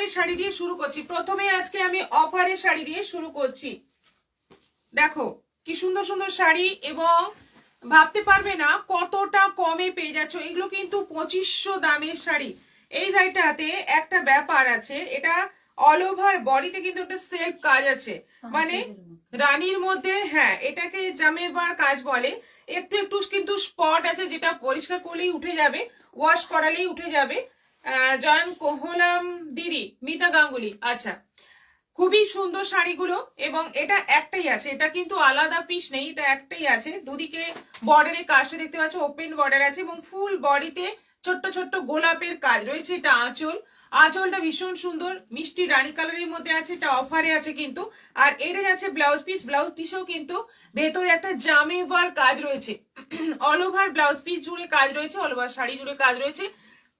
অফারের শাড়ি দিয়ে শুরু করছি। প্রথমে আজকে আমি অফারের শাড়ি দিয়ে শুরু করছি। দেখো কি সুন্দর সুন্দর শাড়ি, এবং ভাবতে পারবে না কতটা কমে পেয়ে যাচ্ছ। এগুলো কিন্তু 2500 দামের শাড়ি। এই শাড়িটাতে একটা ব্যাপার আছে, এটা অল ওভার বডিতে কিন্তু একটা সেলফ কাজ আছে, মানে রানীর মধ্যে, হ্যাঁ এটাকে জামেবার কাজ বলে। একটু একটু কিন্তু স্পট আছে, যেটা পরিষ্কার করলেই উঠে যাবে, ওয়াশ করালেই উঠে যাবে। জয়েন হলাম দিদি মিতা গাঙ্গুলি। আচ্ছা, খুবই সুন্দর শাড়িগুলো, এবং এটা একটাই আছে, এটা কিন্তু আলাদা পিস নেই, এটা একটাই আছে। দুদিকে বর্ডারের কাজটা দেখতে পাচ্ছ, ওপেন বর্ডার আছে, এবং ফুল বডিতে ছোট্ট ছোট্ট গোলাপের কাজ রয়েছে। এটা আঁচল, আঁচলটা ভীষণ সুন্দর মিষ্টি রানী কালারের মধ্যে আছে, এটা অফারে আছে কিন্তু। আর এটা যাচ্ছে ব্লাউজ পিস, ব্লাউজ পিসেও কিন্তু ভেতরে একটা জামেবার কাজ রয়েছে, অল ওভার ব্লাউজ পিস জুড়ে কাজ রয়েছে, অল ওভার শাড়ি জুড়ে কাজ রয়েছে।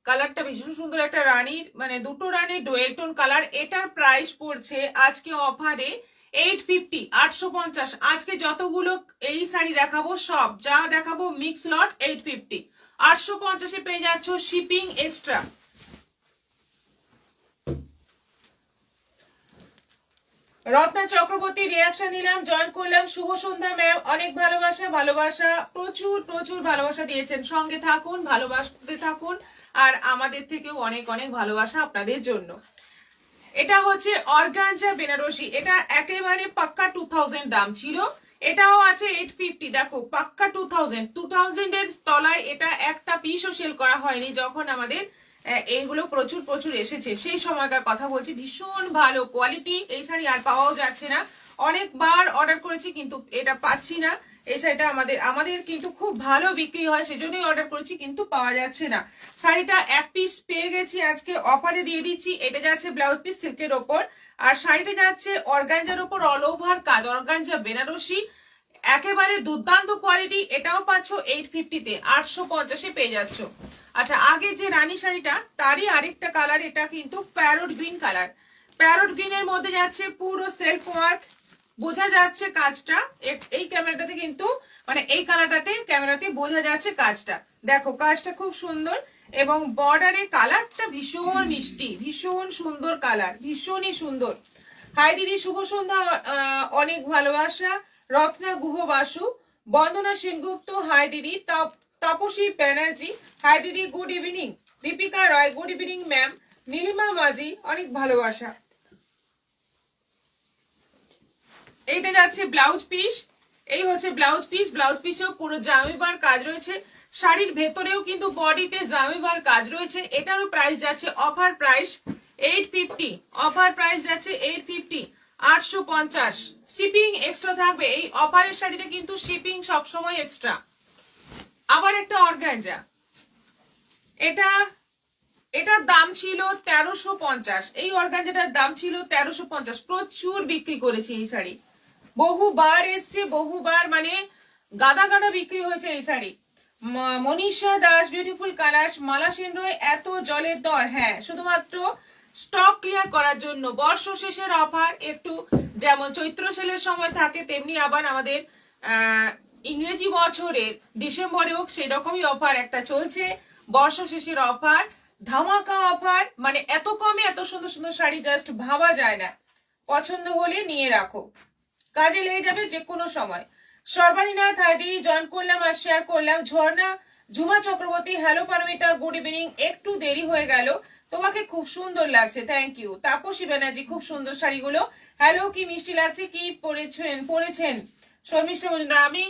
কালারটা ভীষণ সুন্দর, একটা রানীর মানে দুটো রানীর ডুয়েল টোন কালার। এটার প্রাইস পড়ছে আজকে অফারে 850, 850। আজকে যতগুলো এই শাড়ি দেখাবো, সব যা দেখাবো মিক্স লট 850, 850-এ পেয়ে যাচ্ছ shipping extra. Ratna Chakraborty reaction দিলাম, জয়েন করলাম। শুভ সন্ধ্যা ম্যাম, অনেক ভালোবাসা, ভালোবাসা প্রচুর প্রচুর ভালোবাসা দিয়েছেন। সঙ্গে থাকুন, ভালোবাসতে থাকুন, আর আমাদের থেকেও অনেক অনেক ভালোবাসা আপনাদের জন্য। এটা হচ্ছে অর্গানজা বেনারসি, এটা একেবারে পাক্কা 2000 দাম ছিল, এটাও আছে 850। দেখো পাক্কা 2000 এর তলায় এটা একটা পিসও সেল করা হয়নি যখন আমাদের এইগুলো প্রচুর প্রচুর এসেছে, সেই সময়কার কথা বলছি। ভীষণ ভালো কোয়ালিটি, এই শাড়ি আর পাওয়াও যাচ্ছে না। অনেকবার অর্ডার করেছি কিন্তু এটা পাচ্ছি না। এই শাড়িটা আমাদের কিন্তু খুব ভালো বিক্রি হয়, সেজন্যই অর্ডার করেছি, কিন্তু পাওয়া যাচ্ছে না। শাড়িটা এক পিস পেয়ে গেছি, আজকে অফারে দিয়ে দিচ্ছি। এটা যাচ্ছে ব্লাউজ পিস সিল্কের ওপর, আর শাড়িটা যাচ্ছে অর্গানজার ওপর অল ওভার কাজ, অর্গানজা বেনারসি, একেবারে দুর্দান্ত কোয়ালিটি। এটাও পাচ্ছ 850-তে, 850-এ পেয়ে যাচ্ছ। আচ্ছা, আগে যে রানী শাড়িটা তারই আরেকটা কালার, এটা কিন্তু প্যারট গ্রিন কালার। প্যারট গ্রিনের মধ্যে যাচ্ছে পুরো সেলফ ওয়ার্ক, বোঝা যাচ্ছে কাজটা এই ক্যামেরাটাতে, কিন্তু মানে এই কালারটাতে ক্যামেরাতে বোঝা যাচ্ছে কাজটা। দেখো কাজটা খুব সুন্দর, এবং বর্ডারে কালারটা ভীষণ মিষ্টি, ভীষণ সুন্দর কালার, ভীষণই সুন্দর। হাই দিদি, শুভ সন্ধ্যা, অনেক ভালোবাসা। রত্না গুহ বাসু, বন্দনা সেনগুপ্ত, হাই দিদি। তাপসী ব্যানার্জি, হাই দিদি, গুড ইভিনিং। দীপিকা রয়, গুড ইভিনিং ম্যাম। নীলিমা মাঝি, অনেক ভালোবাসা। এইটা যাচ্ছে ব্লাউজ পিস, এই হচ্ছে ব্লাউজ পিস, ব্লাউজ পিসেও পুরো জামেবার কাজ রয়েছে। শাড়ির ভেতরেও কিন্তু বডিতে জামেবার কাজ রয়েছে। এটারও প্রাইস যাচ্ছে অফার প্রাইস 850, অফার প্রাইস যাচ্ছে 850, 850। শিপিং এক্সট্রা থাকবে এই অফারের শাড়িতে, কিন্তু শিপিং সবসময় এক্সট্রা। আবার একটা অর্গানজা, এটার দাম ছিল 1350, এই অর্গানজাটার দাম ছিল 1350। প্রচুর বিক্রি করেছি এই শাড়ি, বহুবার এসছে, বহুবার, মানে গাদা গাদা বিক্রি হয়েছে এই শাড়ি। মনীষা দাস, বিউটিফুল কালার্স, মালা সেন রয়, এত জলের দর। হ্যাঁ, শুধুমাত্র স্টক ক্লিয়ার করার জন্য বর্ষ শেষের অফার, একটু যেমন চৈত্র সেলের সময় থাকে, তেমনি আবার আমাদের ইংরেজি বছরের ডিসেম্বরেও সেই রকমই অফার একটা চলছে। বর্ষ শেষের অফার, ধামাকা অফার, মানে এত কমে এত সুন্দর সুন্দর শাড়ি জাস্ট ভাবা যায় না। পছন্দ হলে নিয়ে রাখো, কাজে লেগে যাবে যে কোনো সময়। সর্বানীনাথ, হাইদি, জয়েন করলাম আর শেয়ার করলাম। Jharna, Jhuma Chakraborty, hello Paromita, good evening. একটু দেরি হয়ে গেল, তোমাকে খুব সুন্দর লাগছে, থ্যাংক ইউ। তাপসী ব্যানার্জি, খুব সুন্দর শাড়িগুলো, হ্যালো, কি মিষ্টি লাগছে, কি পরেছেন শর্মিষ্ঠা মজুমদার? আমি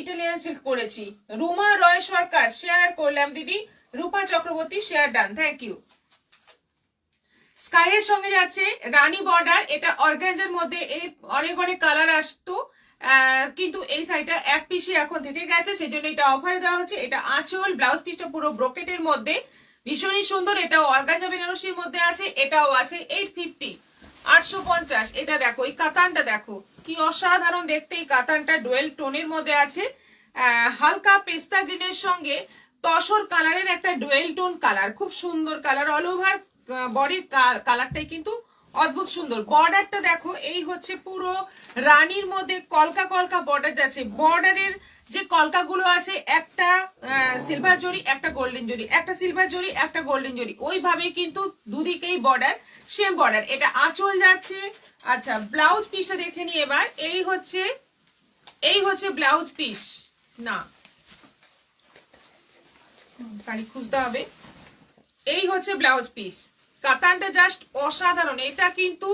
ইটালিয়ান সিল্ক পরেছি। রুমা রয় সরকার, শেয়ার করলাম দিদি। Rupa Chakraborty, share done, thank you. Sky এর সঙ্গে যাচ্ছে রানী বর্ডার, এটা অর্গানজার মধ্যে এই অনেক অনেক কালার আসতো, কিন্তু এই শাড়িটা এক পিসে এখন থেকে গেছে, সেই জন্য এটা অফারে দেওয়া হচ্ছে। এটা আঁচল, ব্লাউজ পিসটা পুরো ব্রোকেটের মধ্যে, ভীষণই সুন্দর। এটাও অর্গানজা বেনারসির মধ্যে আছে, এটাও আছে 850, 850। এটা দেখো, এই কাতানটা দেখো কি অসাধারণ দেখতে, এই কাতানটা ডুয়েল টোনের মধ্যে আছে, হালকা পেস্তা গ্রিনের সঙ্গে তসর কালারের একটা ডুয়েল টোন কালার, খুব সুন্দর কালার। অল ওভার বডির কালারটাই কিন্তু অদ্ভুত সুন্দর। বর্ডারটা দেখো, এই হচ্ছে পুরো রানীর মধ্যে কলকা কলকা বর্ডার যাচ্ছে। বর্ডারের যে কলকাগুলো আছে, একটা সিলভার জরি, একটা গোল্ডেন জরি, একটা সিলভার জরি, একটা গোল্ডেন জরি, ওইভাবে কিন্তু দুদিকেই বর্ডার, সেম বর্ডার। এটা আঁচল যাচ্ছে। আচ্ছা, ব্লাউজ পিসটা দেখে নি এবার। এই হচ্ছে ব্লাউজ পিস। না, শাড়ি খুলতে হবে। এই হচ্ছে ব্লাউজ পিস। কাতানটা জাস্ট অসাধারণ। এটা কিন্তু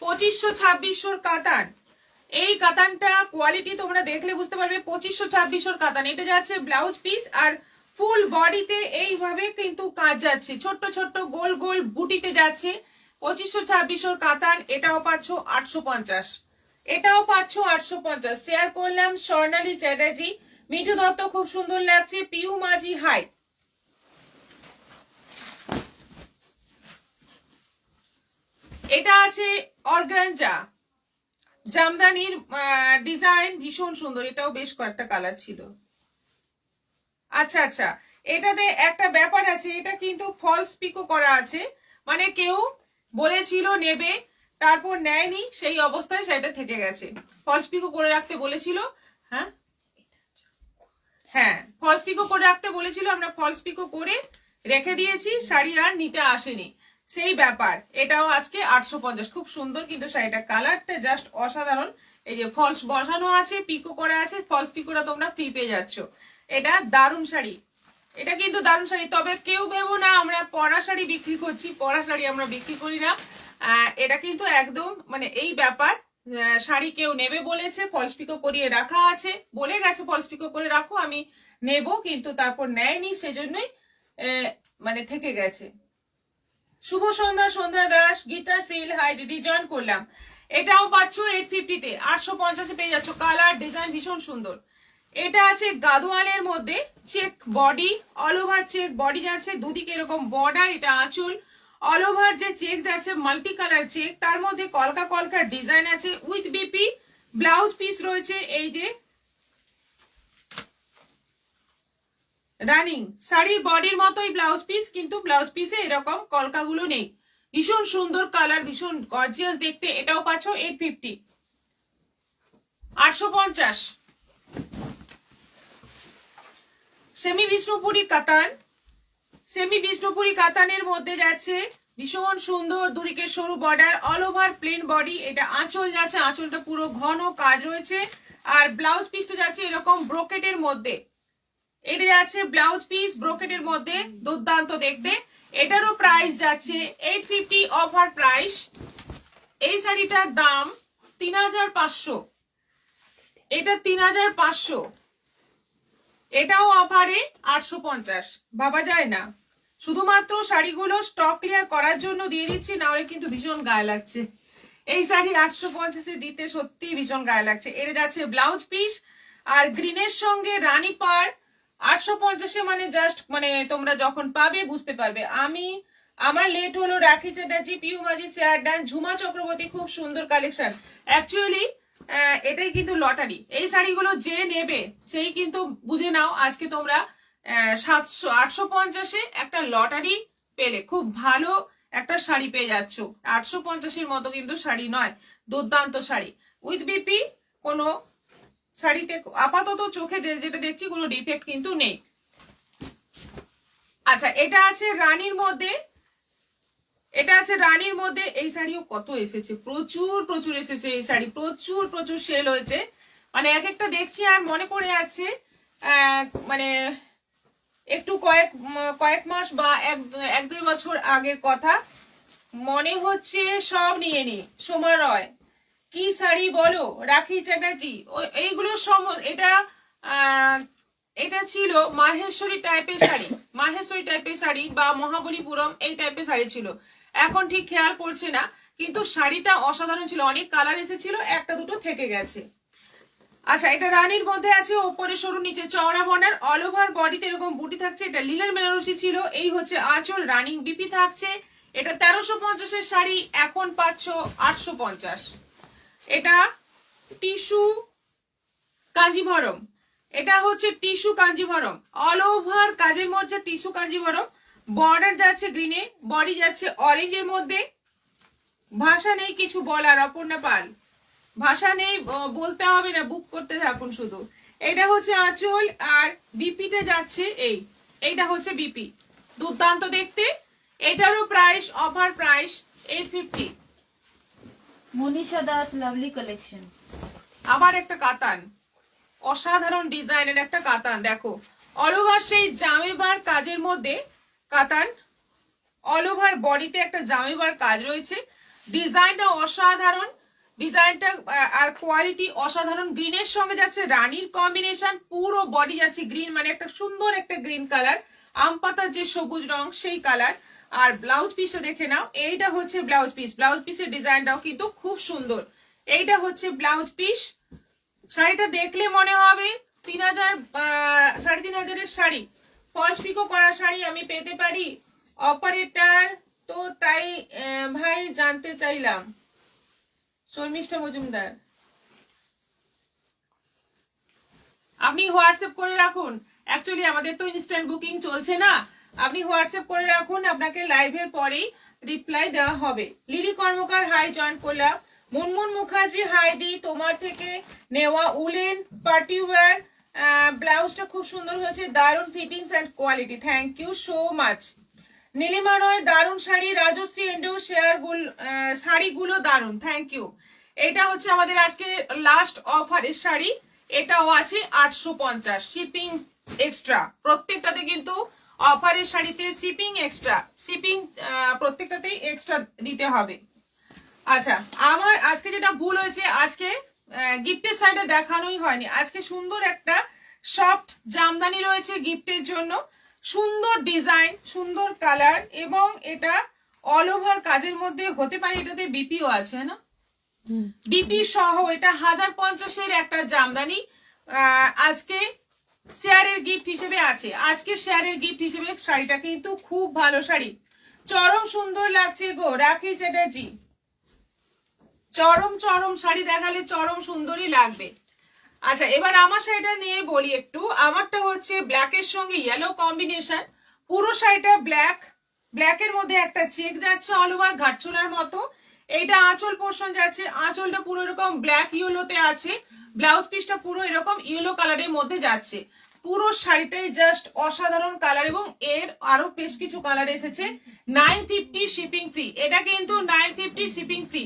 2500-2600 কাতান। এই কাতানটা কোয়ালিটি তোমরা দেখলে বুঝতে পারবে। 2500-2600 কাতান। এটা যাচ্ছে ব্লাউজ পিস, আর ফুল বডিতে এইভাবে কিন্তু কাজ যাচ্ছে, ছোট্ট ছোট্ট গোল গোল বুটিতে যাচ্ছে। 2500-2600 কাতান। এটাও পাচ্ছ 850। এটাও পাচ্ছ 850। শেয়ার করলাম স্বর্ণালী চ্যাটার্জি, মিঠু দত্ত, খুব সুন্দর লাগছে। পিউ মাঝি হাই। এটা আছে অর্গানজা, জামদানির ডিজাইন, ভীষণ সুন্দর। এটাও বেশ কয়েকটা কালার ছিল। আচ্ছা আচ্ছা, এটাতে একটা ব্যাপার আছে, এটা কিন্তু ফলস পিকো করা আছে। মানে কেউ বলেছিল নেবে, তারপর নেয়নি, সেই অবস্থায় সেটা থেকে গেছে। ফলস পিকো করে রাখতে বলেছিল। হ্যাঁ হ্যাঁ, ফলস পিকো করে রাখতে বলেছিল, আমরা ফলস পিকো করে রেখে দিয়েছি, শাড়ি আর নিতে আসেনি, সেই ব্যাপার। এটাও আজকে 850। খুব সুন্দর কিন্তু শাড়িটা, কালারটা জাস্ট অসাধারণ। এই যে ফলস বসানো আছে, পিকো করা আছে, ফলস পিকোটা তোমরা ফ্রি পেয়ে যাচ্ছ। এটা দারুণ শাড়ি, এটা কিন্তু দারুণ শাড়ি। তবে কেউ ভেবো না আমরা পরা শাড়ি বিক্রি করছি, পরা শাড়ি আমরা বিক্রি করি না। এটা কিন্তু একদম মানে এই ব্যাপার। শাড়ি কেউ নেবে বলেছে, ফলস পিকো করিয়ে রাখা আছে, বলে গেছে ফলস পিকো করে রাখো, আমি নেব, কিন্তু তারপর নেয়নি, সেজন্যই মানে থেকে গেছে। শুভ সন্ধ্যা সন্ধ্যা দাস, গীতা সিল, হাই দিদি, জয়েন করলাম। এটাও পাচ্ছ 850-তে, 850-এ পেয়ে যাচ্ছ। কালার ডিজাইন ভীষণ সুন্দর। এটা আছে গাদোয়ালের মধ্যে, check body, all over check body যাচ্ছে, দুদিকে এরকম বর্ডার। এটা আঁচল, অল ওভার যে চেক যাচ্ছে মাল্টি কালার চেক, তার মধ্যে কলকা কলকার ডিজাইন আছে উইথ বিপি। ব্লাউজ পিস রয়েছে এই যে রানিং শাড়ির বডির মতোই ব্লাউজ পিস, কিন্তু ব্লাউজ পিসে এরকম কলকাগুলো নেই। ভীষণ সুন্দর কালার, ভীষণ গর্জিয়াস দেখতে। এটাও পাচ্ছ 850, 850। সেমি বিষ্ণুপুরি কাতান, সেমি বিষ্ণুপুরি কাতানের মধ্যে যাচ্ছে, ভীষণ সুন্দর, দুদিকে সরু border, all over plane body. এটা আঁচল যাচ্ছে, আঁচলটা পুরো ঘন কাজ রয়েছে, আর ব্লাউজ পিসটা যাচ্ছে এরকম ব্রোকেটের মধ্যে। এটা যাচ্ছে ব্লাউজ পিস ব্রোকেটের মধ্যে, দুর্দান্ত দেখতে। এটারও প্রাইস যাচ্ছে 850 অফার প্রাইস। এই শাড়িটার দাম 3500, এটা 3500। এটাও অফারে 850। ভাবা যায় না, শুধুমাত্র শাড়িগুলো স্টক ক্লিয়ার করার জন্য দিয়ে দিচ্ছি, নাহলে কিন্তু ভীষণ গায়ে লাগছে। এই শাড়ি 850-এ দিতে সত্যি ভীষণ গায়ে লাগছে। এটা যাচ্ছে ব্লাউজ পিস, আর গ্রিনের সঙ্গে রানী পার। 850-এ মানে জাস্ট মানে তোমরা যখন পাবে বুঝতে পারবে। আমার লেট হলো। রাখি চ্যাটার্জি, পিউ মাঝি, শেয়ার ডান, ঝুমা চক্রবর্তী, খুব সুন্দর কালেকশন। অ্যাকচুয়ালি এটাই কিন্তু লটারি। এই শাড়িগুলো যে নেবে সেই কিন্তু বুঝে নাও, আজকে তোমরা 850-এ একটা লটারি পেলে, খুব ভালো একটা শাড়ি পেয়ে যাচ্ছ। 850-এর মতো কিন্তু শাড়ি নয়, দুর্দান্ত শাড়ি উইথ বিপি। কোনো শাড়িতে আপাতত চোখে যেটা দেখছি কোনো ডিফেক্ট কিন্তু নেই। আচ্ছা, এটা আছে রানীর মধ্যে, এটা আছে রানীর মধ্যে। এই শাড়িও কত এসেছে, প্রচুর প্রচুর এসেছে এই শাড়ি, প্রচুর প্রচুর সেল হয়েছে। মানে এক একটা দেখছি আর মনে পড়ে যাচ্ছে, মানে একটু কয়েক মাস বা এক দুই বছর আগের কথা মনে হচ্ছে। সব নিয়ে নি। সোমা রয়, কি শাড়ি বলো। রাখি চ্যাটার্জি, এইগুলো এটা ছিল মাহেশ্বরী টাইপের শাড়ি, মাহেশ্বরী টাইপের শাড়ি বা মহাবলীপুরম এই টাইপের শাড়ি ছিল। এখন ঠিক খেয়াল পড়ছে না, কিন্তু শাড়িটা অসাধারণ ছিল। অনেক কালার এসেছিল, একটা দুটো থেকে গেছে। আচ্ছা, এটা রানীর মধ্যে আছে, ওপরে সরু, নিচে চওড়া বর্ডার, অল ওভার বডিতে এরকম বুটি থাকছে। এটা লিলেন বেনারসি ছিল। এই হচ্ছে আঁচল, রানিং বিপি থাকছে। এটা 1350-এর শাড়ি, এখন পাচ্ছ 850। এটা টিস্যু কাঞ্জিভরম, এটা হচ্ছে টিস্যু কাঞ্জিভরম, অল ওভার কাজের মধ্যে টিস্যু কাঞ্জিভরম। বর্ডার যাচ্ছে গ্রিনে, বডি যাচ্ছে অরেঞ্জের মধ্যে, ভাষা নেই কিছু বলার, অপর্ণা পাল, ভাষা নেই, বলতে হবে না, বুক করতে থাকুন শুধু। এটা হচ্ছে আঁচল আর বিপিতে যাচ্ছে এইটা হচ্ছে বিপি, দুর্দান্ত দেখতে। এটারও price, offer price 850। Manisha Das lovely collection. আবার একটা কাতান, অসাধারণ ডিজাইনের একটা কাতান, দেখো অল ওভার সেই জামেবার কাজের মধ্যে কাতান, অল ওভার বডিতে একটা জামেবার কাজ রয়েছে, ডিজাইনটা অসাধারণ, ডিজাইনটা আর কোয়ালিটি অসাধারণ। গ্রিনের সঙ্গে যাচ্ছে রানীর কম্বিনেশন, পুরো বডি যাচ্ছে গ্রিন, মানে একটা সুন্দর একটা গ্রিন কালার, আম পাতার যে সবুজ রং সেই কালার। আর ব্লাউজ পিসটা দেখে নাও, এইটা হচ্ছে ব্লাউজ পিস, ব্লাউজ পিসের ডিজাইনটাও কিন্তু খুব সুন্দর। এইটা হচ্ছে ব্লাউজ পিস। শাড়িটা দেখলে মনে হবে 3000 3500 শাড়ি, ফলস পিকো করা শাড়ি আমি পেতে পারি অপারেটর, তো তাই ভাই জানতে চাইলাম। শর্মিষ্ঠা মজুমদার, আপনি হোয়াটসঅ্যাপ করে রাখুন, অ্যাকচুয়ালি আমাদের তো ইনস্ট্যান্ট বুকিং চলছে না, আপনি হোয়াটসঅ্যাপ করে রাখুন, আপনাকে লাইভের পরেই রিপ্লাই দেওয়া হবে। লিলি কর্মকার হাই জয়েন করলাম। মুনমুন মুখার্জি হাই দি, তোমার থেকে নেওয়া উলেন পার্টি ওয়্যার ব্লাউজটা খুব সুন্দর হয়েছে, দারুণ fittings and quality, thank you so much. Nilima Roy দারুণ শাড়ি, রাজশ্রী এন্ডো শেয়ার শাড়িগুলো দারুণ, থ্যাংক ইউ। এটা হচ্ছে আমাদের আজকে লাস্ট অফারের শাড়ি, এটাও আছে 850, শিপিং এক্সট্রা, প্রত্যেকটাতে কিন্তু অফারের শাড়িতে শিপিং এক্সট্রা, শিপিং প্রত্যেকটাতেই এক্সট্রা দিতে হবে। আচ্ছা, আমার আজকে যেটা ভুল হয়েছে, আজকে গিফটের সাইডে দেখানোই হয়নি। আজকে সুন্দর একটা সফট জামদানি রয়েছে গিফটের জন্য, সুন্দর ডিজাইন, সুন্দর কালার, এবং এটা অল ওভার কাজের মধ্যে হতে পারে, এটাতে বিপিও আছে না, বিপি সহ এটা 1050-এর একটা জামদানি আজকে শেয়ারের গিফট হিসেবে আছে। আজকে শেয়ারের গিফট হিসেবে শাড়িটা কিন্তু খুব ভালো শাড়ি, চরম সুন্দর লাগছে গো রাখি চ্যাটার্জি, চরম চরম শাড়ি দেখালে চরম সুন্দরই লাগবে। আচ্ছা, এবার আমার শাড়িটা নিয়ে বলি একটু। আমারটা হচ্ছে ব্ল্যাকের সঙ্গে ইয়েলো কম্বিনেশন, পুরো শাড়িটা ব্ল্যাক, ব্ল্যাকের মধ্যে একটা চেক যাচ্ছে অল ওভার ঘাটচোলার মতো। এইটা আঁচল পোর্শন যাচ্ছে, আঁচলটা পুরো এরকম ব্ল্যাক ইয়েলোতে আছে, ব্লাউজ পিসটা পুরো এরকম ইয়েলো কালারের মধ্যে যাচ্ছে। পুরো শাড়িটাই জাস্ট অসাধারণ কালার, এবং এর আরো বেশ কিছু কালার এসেছে। 950 শিপিং ফ্রি, এটা কিন্তু 950 শিপিং ফ্রি,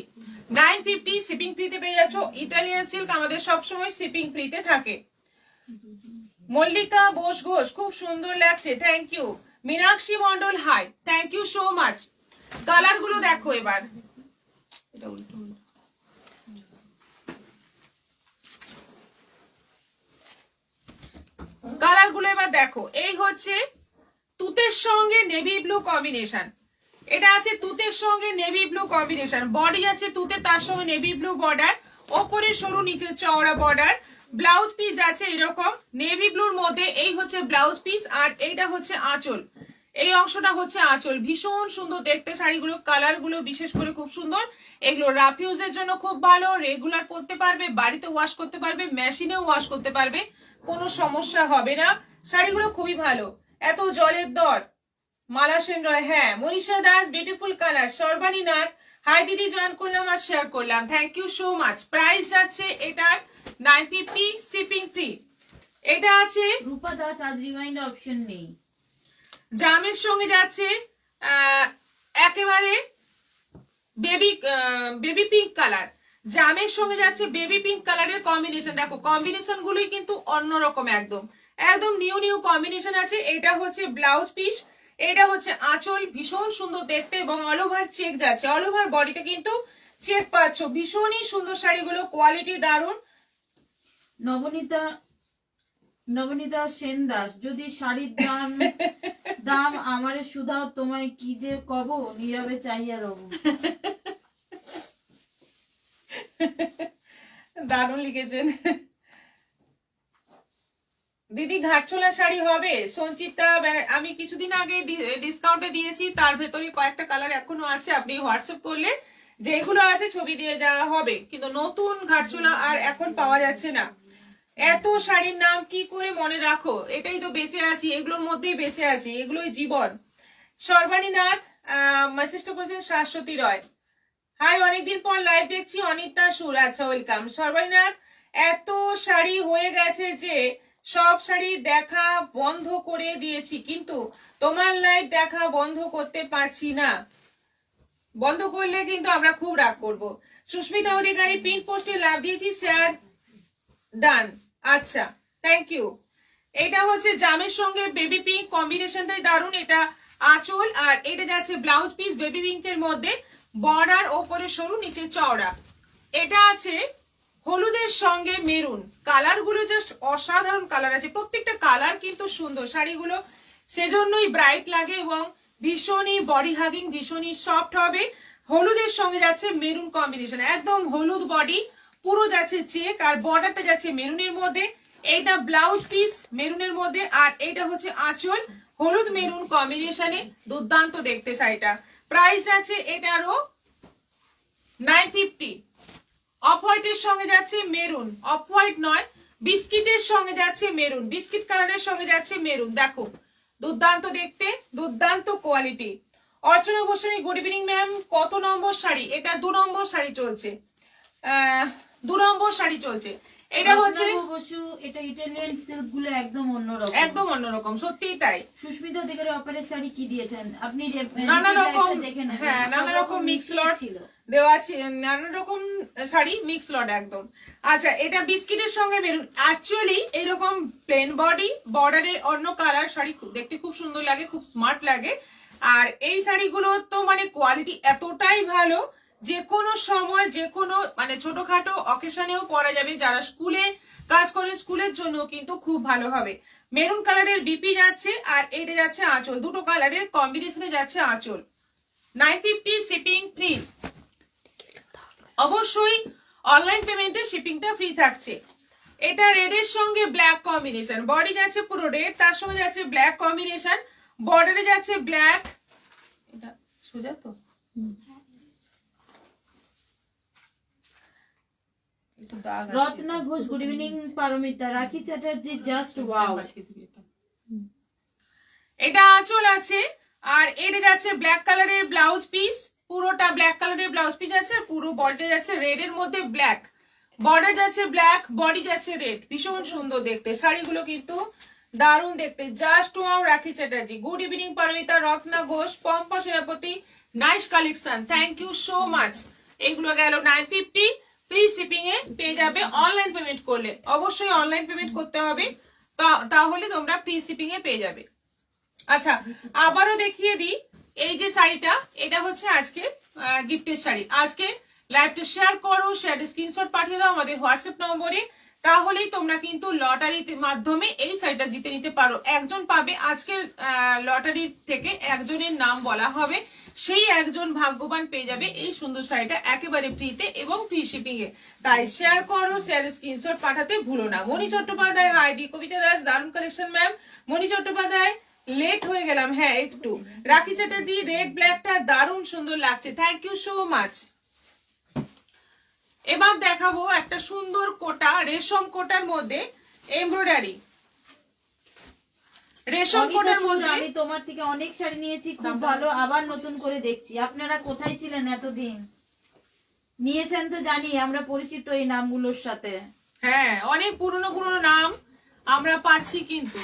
950 শিপিং ফ্রিতে পেয়ে যাচ্ছ। ইটালিয়ান সিল্ক আমাদের সবসময় শিপিং ফ্রিতে থাকে। মল্লিকা বোস ঘোষ, খুব সুন্দর লাগছে, thank you. Meenakshi Mondal hi, thank you so much. Colour গুলো দেখো এবার, এটা উল্টো কালার গুলো এবার দেখো। এই হচ্ছে তুতের সঙ্গে নেভি ব্লু কম্বিনেশন, এটা আছে তুতের সঙ্গে নেভি ব্লু কম্বিনেশন, বডি আছে তুতে, তার সঙ্গে নেভি ব্লু বর্ডার, ওপরে সরু নিচে চওড়া বর্ডার, ব্লাউজ পিস আছে এরকম নেভি ব্লুর মধ্যে। এই হচ্ছে ব্লাউজ পিস, আর এইটা হচ্ছে আঁচল, এই অংশটা হচ্ছে আঁচল। ভীষণ সুন্দর দেখতে শাড়িগুলো, কালার গুলো বিশেষ করে খুব সুন্দর। এগুলো রাফ ইউজের জন্য খুব ভালো, রেগুলার করতে পারবে, বাড়িতে ওয়াশ করতে পারবে, মেশিনেও ওয়াশ করতে পারবে, কোনো সমস্যা হবে না। শাড়িগুলো খুবই ভালো। এত জলের দর, মালা সেন রয়, হ্যাঁ। Manisha Das beautiful colour, Sarbani Nath hi দিদি, জয়েন করলাম আর শেয়ার করলাম, thank you so much. Price আছে এটার 950 শিপিং ফ্রি। এটা আছে রূপা দাস, আজ রিমাইন্ড অপশন নেই। জামের সঙ্গে যাচ্ছে একেবারে বেবি পিঙ্ক কালার, জামের সঙ্গে যাচ্ছে বেবি পিঙ্ক কালারের কম্বিনেশন। দেখো কম্বিনেশন গুলোই কিন্তু অন্যরকম, একদম একদম নিউ নিউ কম্বিনেশন আছে। এটা হচ্ছে ব্লাউজ পিস, এটা হচ্ছে আঁচল, ভীষণ সুন্দর দেখতে, এবং অল ওভার চেক যাচ্ছে, অল ওভার বডিতে কিন্তু চেক পাচ্ছ। ভীষণই সুন্দর শাড়িগুলো, কোয়ালিটি দারুণ। নবনীতা সেন দাস, যদি শাড়ির দাম আমারে সুধাও, তোমায় কি যে কব, নীরবে চাইয়া রব। দারুণ লিখেছেন দিদি। ঘাটছোলা শাড়ি হবে সঞ্চিতা, আমি কিছুদিন আগে ডিসকাউন্টে দিয়েছি, তার ভেতরে কয়েকটা কালার এখনো আছে, আপনি হোয়াটসঅ্যাপ করলে যেগুলো আছে ছবি দিয়ে দেওয়া হবে, কিন্তু নতুন ঘাটছোলা আর এখন পাওয়া যাচ্ছে না। এত শাড়ির নাম কি করে মনে রাখো, এটাই তো বেঁচে আছি, এগুলোর মধ্যেই বেঁচে আছি, এগুলোই জীবন। সর্বাণী নাথ মেসেজটা করেছেন শাশ্বতী রয়, হাই, অনেকদিন পর লাইভ দেখছি। অনিতা সুর, আচ্ছা ওয়েলকাম। সর্বনাথ, এত শাড়ি হয়ে গেছে যে সব শাড়ি দেখা বন্ধ করে দিয়েছি, কিন্তু তোমার লাইভ দেখা বন্ধ করতে পারছি না। বন্ধ করলে কিন্তু আমরা খুব রাগ করব। সুস্মিতা অধিকারী, পিন পোস্টে লাভ দিয়েছি, শেয়ার ডান। আচ্ছা, থ্যাংক ইউ। এটা হচ্ছে জামের সঙ্গে বেবি পিঙ্ক, কম্বিনেশনটাই দারুণ। এটা আঁচল, আর এটা যাচ্ছে ব্লাউজ পিস বেবি পিঙ্কের মধ্যে, বর্ডার ওপরে সরু, নিচে চওড়া। এটা আছে হলুদের সঙ্গে মেরুন, কালার গুলো জাস্ট অসাধারণ কালার আছে, প্রত্যেকটা কালার কিন্তু সুন্দর। শাড়িগুলো সেজন্যই ব্রাইট লাগে এবং ভীষণই বডি হাগিং, ভীষণই সফট হবে। হলুদের সঙ্গে যাচ্ছে মেরুন কম্বিনেশন, একদম হলুদ বডি, পুরো যাচ্ছে চেক, আর বর্ডারটা যাচ্ছে মেরুনের মধ্যে। এইটা ব্লাউজ পিস মেরুনের মধ্যে, আর এইটা হচ্ছে আঁচল হলুদ মেরুন কম্বিনেশনে। দুর্দান্ত দেখতে শাড়িটা। প্রাইস আছে এটারও 950। অফ হোয়াইটের সঙ্গে যাচ্ছে মেরুন, অফ হোয়াইট নয়, বিস্কিটের সঙ্গে যাচ্ছে মেরুন, বিস্কিট কালারের সঙ্গে যাচ্ছে মেরুন। দেখো দুর্দান্ত দেখতে, দুর্দান্ত কোয়ালিটি। অর্চনা গোস্বামী, গুড ইভিনিং ম্যাম। কত নম্বর শাড়ি? এটা 2 নম্বর শাড়ি চলছে, 2 নম্বর শাড়ি চলছে। এটা হচ্ছে বসু, এটা ইটালিয়ান সিল্ক গুলো একদম অন্যরকম, একদম অন্যরকম, সত্যিই তাই। সুস্মিতা অধিকারী অপারের শাড়ি কি দিয়েছেন আপনি? নানা রকম, দেখে নেবেন, হ্যাঁ নানা রকম মিক্স লট ছিল, দেওয়া আছে, নানা রকম শাড়ি মিক্স লট একদম। আচ্ছা, এটা বিস্কিটের সঙ্গে মেরুন, অ্যাকচুয়ালি এরকম প্লেন বডি, বর্ডারের অন্য কালার শাড়ি দেখতে খুব সুন্দর লাগে, খুব স্মার্ট লাগে। আর এই শাড়িগুলো তো মানে কোয়ালিটি এতটাই ভালো, যে কোনো সময় যে কোনো মানে ছোটখাটো অকেশনেও পরা যাবে। যারা স্কুলে কাজ করে স্কুলের জন্য কিন্তু খুব ভালো হবে। মেরুন কালারের বিপি যাচ্ছে, আর এটা যাচ্ছে আঁচল, দুটো কালারের কম্বিনেশনে যাচ্ছে আঁচল। 950, শিপিং ফ্রি। অবশ্যই অনলাইন পেমেন্টে শিপিংটা ফ্রি থাকছে। এটা রেডের সঙ্গে ব্ল্যাক কম্বিনেশন, বডি যাচ্ছে পুরো রেড, তার সঙ্গে যাচ্ছে ব্ল্যাক কম্বিনেশন, বর্ডারে যাচ্ছে ব্ল্যাক। এটা সোজা তো, Ratna Ghosh, good evening Paromita. Rakhi Chatterjee, just wow. এটা আঁচল আছে, আর এটা যাচ্ছে ব্ল্যাক কালারের ব্লাউজ পিস, পুরোটা ব্ল্যাক কালারের ব্লাউজ পিস আছে, পুরো বডিটা যাচ্ছে রেড এর মধ্যে ব্ল্যাক, বর্ডার যাচ্ছে ব্ল্যাক, বডি যাচ্ছে রেড। ভীষণ সুন্দর দেখতে শাড়িগুলো, কিন্তু দারুণ দেখতে, just wow. Rakhi Chatterjee, good evening Paramita. Ratna Ghosh, Pampa Senapati, nice collection, thank you so much. এগুলো গেল 950, ফ্রি শিপিং এ পেয়ে যাবে। অনলাইন পেমেন্ট করলে, অবশ্যই অনলাইন পেমেন্ট করতে হবে, তাহলে তোমরা ফ্রি শিপিং এ পেয়ে যাবে। আচ্ছা, আবারও দেখিয়ে দিই, এই যে শাড়িটা, এটা হচ্ছে আজকে গিফটের শাড়ি। আজকে লাইভটা শেয়ার করো, শেয়ার স্ক্রিনশট পাঠিয়ে দাও আমাদের হোয়াটসঅ্যাপ নম্বরে, তাহলেই তোমরা কিন্তু লটারির মাধ্যমে এই শাড়িটা জিতে নিতে পারো। একজন পাবে, আজকের লটারি থেকে একজনের নাম বলা হবে, সেই একজন ভাগ্যবান পেয়ে যাবে এই সুন্দর শাড়িটা একেবারে ফ্রিতে এবং ফ্রি শিপিং এ। তাই শেয়ার করো, শেয়ার স্ক্রিনশট পাঠাতে ভুলো না। মণি চট্টোপাধ্যায়, হাই দি। কবিতা দাস, দারুণ কালেকশন ম্যাম। মণি চট্টোপাধ্যায়, লেট হয়ে গেলাম, হ্যাঁ একটু। রাখি চ্যাটার্জি, রেড ব্ল্যাকটা দারুণ সুন্দর লাগছে, থ্যাংক ইউ সো মাচ। এবার দেখাবো একটা সুন্দর কোটা, রেশম কোটার মধ্যে এমব্রয়ডারি, রেশম কোটার মধ্যে। আমি তোমার থেকে অনেক শাড়ি নিয়েছি, খুব ভালো, আবার নতুন করে দেখছি। আপনারা কোথায় ছিলেন এতদিন? নিয়েছেন তো জানি, আমরা পরিচিত এই নামগুলোর সাথে। হ্যাঁ, অনেক পুরনো পুরনো নাম আমরা পাচ্ছি, কিন্তু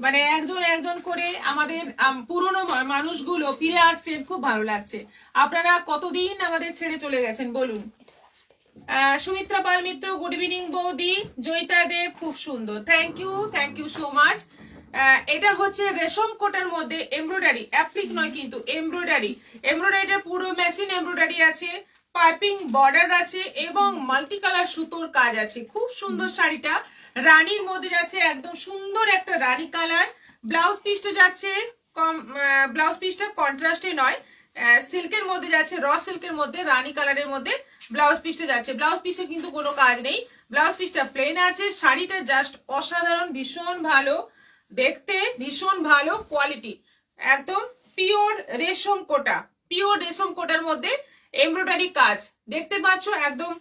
মানে একজন একজন করে আমাদের পুরনো মানুষগুলো ফিরে আসছেন, খুব ভালো লাগছে। আপনারা কতদিন আমাদের ছেড়ে চলে গেছেন বলুন। সুমিত্রা পাল মিত্র, গুড ইভিনিং বৌদি। জয়িতা দেব, খুব সুন্দর, থ্যাংক ইউ সো মাচ। এটা হচ্ছে রেশম কোটার মধ্যে এমব্রয়ডারি, অ্যাপ্লিক নয় কিন্তু এমব্রয়ডারি। এমব্রয়ডারিটা পুরো মেশিন এমব্রয়ডারি আছে, পাইপিং বর্ডার আছে এবং মাল্টি কালার সুতোর কাজ আছে। খুব সুন্দর শাড়িটা রানীর মধ্যে যাচ্ছে, একদম সুন্দর একটা রানী কালার। ব্লাউজ পিসটা যাচ্ছে ব্লাউজ পিসটা কন্ট্রাস্টে নয়, সিল্কের মধ্যে যাচ্ছে, র সিল্কের মধ্যে রানী কালারের মধ্যে ব্লাউজ পিসটা যাচ্ছে। ব্লাউজ পিসে কিন্তু কোনো কাজ নেই, ব্লাউজ পিসটা প্লেন আছে। শাড়িটা জাস্ট অসাধারণ, ভীষণ ভালো দেখতে, ভীষণ ভালো কোয়ালিটি, একদম পিওর রেশম কোটা, পিওর রেশম কোটার মধ্যে এমব্রয়ডারি কাজ দেখতে পাচ্ছ। একদম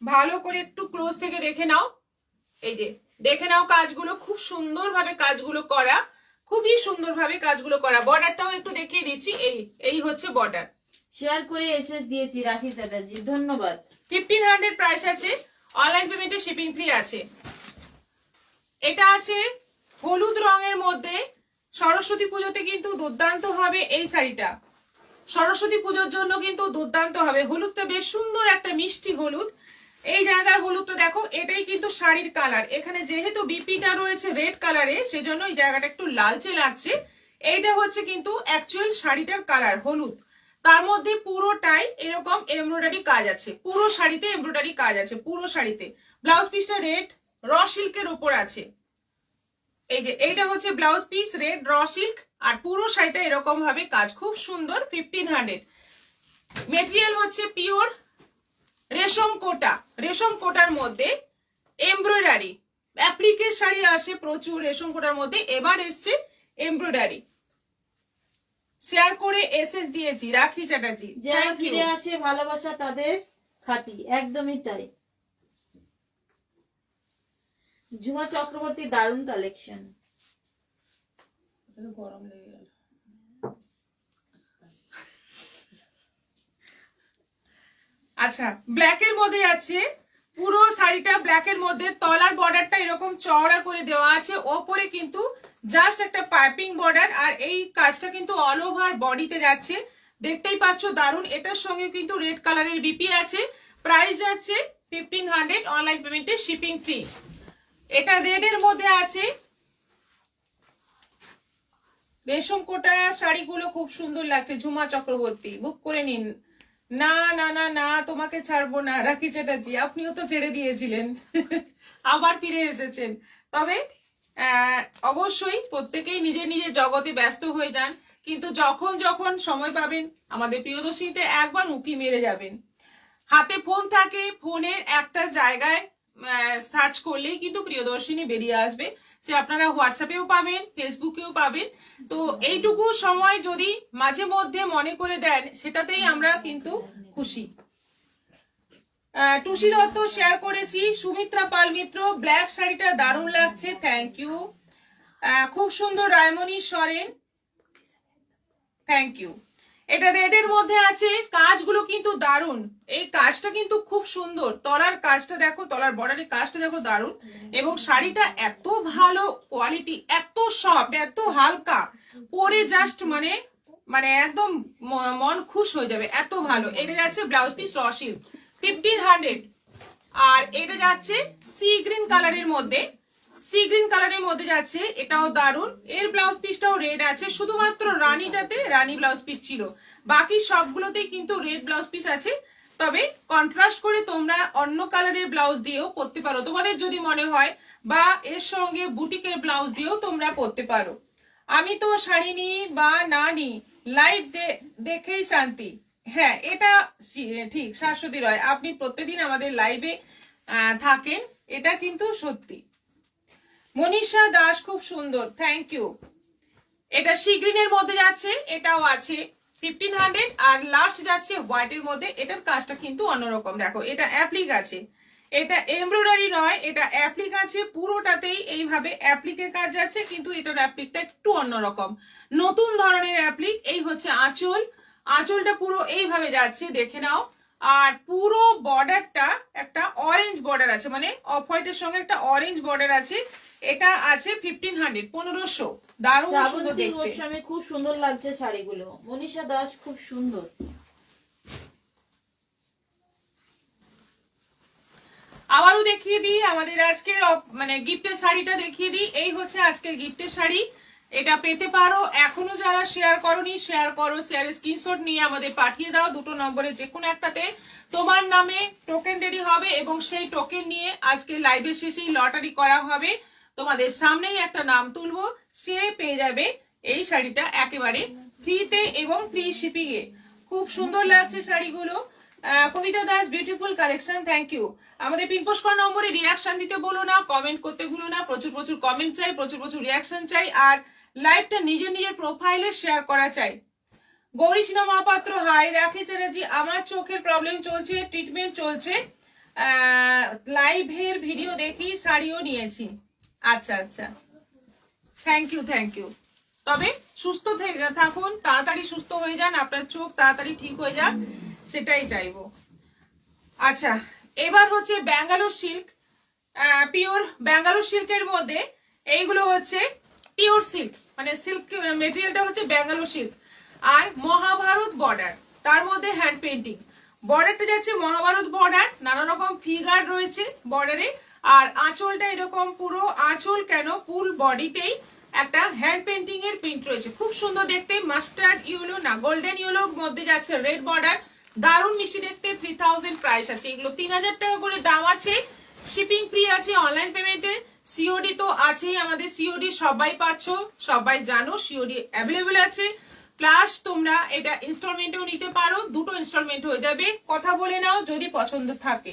ভালো করে একটু ক্লোজ থেকে দেখে নাও, এই যে দেখে নাও কাজগুলো, খুব সুন্দরভাবে কাজগুলো করা, খুবই সুন্দরভাবে কাজগুলো করা। বর্ডারটাও একটু দেখিয়ে দিচ্ছি, এই হচ্ছে বর্ডার। শেয়ার করে এসএস দিয়েছি রাখি চ্যাটার্জি, ধন্যবাদ। 1500 প্রাইস আছে, অনলাইন পেমেন্টে শিপিং ফ্রি আছে। এটা আছে হলুদ রঙের মধ্যে, সরস্বতী পুজোতে কিন্তু দুর্দান্ত হবে এই শাড়িটা, সরস্বতী পুজোর জন্য কিন্তু দুর্দান্ত হবে। হলুদটা বেশ সুন্দর একটা মিষ্টি হলুদ, এই জায়গার হলুদটা দেখো, এটাই কিন্তু শাড়ির কালার। এখানে যেহেতু বিপিটা রয়েছে রেড কালারে, সেজন্য এই জায়গাটা একটু লালচে লাগছে। এইটা হচ্ছে কিন্তু অ্যাকচুয়াল শাড়িটার কালার হলুদ, তার মধ্যে পুরোটাই এরকম এমব্রয়ডারি কাজ আছে, পুরো শাড়িতে এমব্রয়ডারি কাজ আছে, পুরো শাড়িতে। ব্লাউজ পিসটা রেড র সিল্কের উপর আছে, এই যে এইটা হচ্ছে ব্লাউজ পিস রেড র সিল্ক, আর পুরো শাড়িটা এরকম ভাবে কাজ, খুব সুন্দর। 1500। মেটেরিয়াল হচ্ছে পিওর রেশম কোটা, রেশম কোটার মধ্যে এমব্রয়ডারি। অ্যাপ্লিকের শাড়ি আসে প্রচুর রেশম কোটার মধ্যে, এবার এসছে এমব্রয়ডারি। শেয়ার করে এসএস দিয়েছি রাখি চ্যাটার্জি, যারা থ্যাংক ইউ। ফিরে আসে ভালোবাসা তাদের খাঁটি, একদমই তাই। ঝুমা চক্রবর্তী দারুণ কালেকশন। গরম লেগে গেল। আচ্ছা, ব্ল্যাকের মধ্যে আছে, পুরো শাড়িটা ব্ল্যাকের মধ্যে, তলার বর্ডারটা এরকম চওড়া করে দেওয়া আছে, ওপরে কিন্তু জাস্ট একটা পাইপিং বর্ডার, আর এই কাজটা কিন্তু অল ওভার বডিতে যাচ্ছে, দেখতেই পাচ্ছ দারুণ। এটার সঙ্গে কিন্তু রেড কালারের বিপি আছে, প্রাইস যাচ্ছে 1500, অনলাইন পেমেন্টে শিপিং ফ্রি। এটা রেডের মধ্যে আছে, রেশম কোটা শাড়িগুলো খুব সুন্দর লাগছে। ঝুমা চক্রবর্তী বুক করে নিন। না না না না, তোমাকে ছাড়বো না রাখি চ্যাটার্জি, আপনিও তো ছেড়ে দিয়েছিলেন, আবার ফিরে এসেছেন। তবে অবশ্যই প্রত্যেকেই নিজের নিজের জগতে ব্যস্ত হয়ে যান, কিন্তু যখন যখন সময় পাবেন আমাদের প্রিয়দর্শিনীতে একবার উঁকি মেরে যাবেন। হাতে ফোন থাকে, ফোনের একটা জায়গায় সার্চ করলেই কিন্তু প্রিয়দর্শিনী বেরিয়ে আসবে, সে আপনারা হোয়াটসঅ্যাপেও পাবেন, ফেসবুকেও পাবেন। তো এইটুকু সময় যদি মাঝে মধ্যে মনে করে দেন, সেটাতেই আমরা কিন্তু খুশি। টুসি দত্ত শেয়ার করেছি, সুমিত্রা পাল মিত্র ব্ল্যাক শাড়িটা দারুণ লাগছে, থ্যাংক ইউ। খুব সুন্দর রায়মণী সরেন, থ্যাংক ইউ। এটা রেডের মধ্যে আছে, কাজগুলো কিন্তু দারুণ, এই কাজটা কিন্তু খুব সুন্দর, তলার কাজটা দেখো, তলার বর্ডারের কাজটা দেখো দারুণ, এবং শাড়িটা এত ভালো কোয়ালিটি, এত সফট, এত হালকা, পরে জাস্ট মানে মানে একদম মন খুশ হয়ে যাবে, এত ভালো। এটা যাচ্ছে ব্লাউজ পিস র সিল্ক 1500, আর এটা যাচ্ছে সি গ্রিন কালারের মধ্যে, সি গ্রিন কালারের মধ্যে যাচ্ছে, এটাও দারুন। এর ব্লাউজ পিসটাও রেড আছে, শুধুমাত্র রানীটাতে রানী ব্লাউজ পিস ছিল, বাকি সবগুলোতেই কিন্তু রেড ব্লাউজ পিস আছে। তবে কন্ট্রাস্ট করে তোমরা অন্য কালারের ব্লাউজ দিয়েও পরতে পারো, তোমাদের যদি মনে হয়, বা এর সঙ্গে বুটিকের ব্লাউজ দিয়েও তোমরা পরতে পারো। আমি তো শাড়ি নিই বা না নিই, লাইভ দেখেই শান্তি। হ্যাঁ, এটা ঠিক শাশ্বতী রয়, আপনি প্রত্যেকদিন আমাদের লাইভে থাকেন, এটা কিন্তু সত্যি। মনীষা দাস খুব সুন্দর, থ্যাংক ইউ। এটা সি গ্রিনের মধ্যে যাচ্ছে, এটাও আছে 1500, আর লাস্ট যাচ্ছে হোয়াইটের মধ্যে। এটার কাজটা কিন্তু অন্যরকম, দেখো এটা অ্যাপ্লিক আছে, এটা এমব্রয়ডারি নয়, এটা অ্যাপ্লিক আছে, পুরোটাতেই এইভাবে অ্যাপ্লিকের কাজ যাচ্ছে, কিন্তু এটার অ্যাপ্লিকটা একটু অন্যরকম, নতুন ধরনের অ্যাপ্লিক। এই হচ্ছে আঁচল, আঁচলটা পুরো এইভাবে যাচ্ছে, দেখে নাও। আর পুরো বর্ডারটা একটা অরেঞ্জ বর্ডার আছে, মানে অফ হোয়াইটের সঙ্গে একটা অরেঞ্জ বর্ডার আছে। এটা আছে 1500, 1500, দারুণ সুন্দর শ্রাবন্তী দেখতে। গোস্বামী খুব সুন্দর লাগছে শাড়িগুলো। মনীষা দাস খুব সুন্দর। আবারও দেখিয়ে দিই আমাদের আজকের মানে গিফটের শাড়িটা দেখিয়ে দিই। এই হচ্ছে আজকের গিফটের শাড়ি, এটা পেতে পারো। এখনো যারা শেয়ার করোনি শেয়ার করো, শেয়ারের স্ক্রিনশট নিয়ে আমাদের পাঠিয়ে দাও, দুটো নম্বরে যে কোনো একটাতে তোমার নামে টোকেন রেডি হবে, এবং সেই টোকেন নিয়ে আজকে লাইভের শেষেই লটারি করা হবে, তোমাদের সামনেই একটা নাম তুলবো, সে পেয়ে যাবে এই শাড়িটা একেবারে ফ্রিতে এবং ফ্রি শিপিং এ। খুব সুন্দর লাগছে শাড়িগুলো। Kabita Das beautiful collection, thank you. আমাদের পিম্পোস কর নম্বরে রিয়াকশন দিতে বলো না, কমেন্ট করতে ভুলো না, প্রচুর প্রচুর কমেন্ট চাই, প্রচুর প্রচুর রিয়াকশন চাই, আর লাইভটা নিজের নিজের প্রোফাইলে শেয়ার করা চাই। গৌরী সিনহা মহাপাত্র হাই, রাখি চ্যাটার্জি আমার চোখের প্রবলেম চলছে, ট্রিটমেন্ট চলছে, লাইভের ভিডিও দেখি, শাড়িও নিয়েছি। আচ্ছা আচ্ছা, থ্যাংক ইউ থ্যাংক ইউ। তবে সুস্থ থাকুন, তাড়াতাড়ি সুস্থ হয়ে যান, আপনার চোখ তাড়াতাড়ি ঠিক হয়ে যান, সেটাই চাইবো। আচ্ছা, এবার হচ্ছে ব্যাঙ্গালোর সিল্ক, পিওর ব্যাঙ্গালোর সিল্কের মধ্যে এইগুলো হচ্ছে পিওর সিল্ক, মানে সিল্ক মেটেরিয়ালটা হচ্ছে ব্যাঙ্গালোর সিল্ক। আর মহাভারত বর্ডার, তার মধ্যে হ্যান্ড পেন্টিং। বর্ডারটা যাচ্ছে মহাভারত বর্ডার, নানা রকম ফিগার রয়েছে বর্ডারে। আর আঁচলটা এরকম পুরো আঁচল কেন, ফুল বডিতেই একটা হ্যান্ড পেন্টিং এর প্রিন্ট রয়েছে, খুব সুন্দর দেখতে। মাস্টার্ড ইয়েলো না গোল্ডেন ইয়েলোর মধ্যে যাচ্ছে রেড বর্ডার, দারুণ মিষ্টি দেখতে। 3000 প্রাইস আছে, এগুলো 3000 টাকা করে দাম আছে। শিপিং ফ্রি আছে অনলাইন পেমেন্টে। সিওডি তো আছেই, আমাদের সিওডি সবাই পাচ্ছ, সবাই জানো সিওডি অ্যাভেলেবেল আছে। প্লাস তোমরা এটা ইনস্টলমেন্টেও নিতে পারো, দুটো ইনস্টলমেন্ট হয়ে যাবে, কথা বলে নাও যদি পছন্দ থাকে।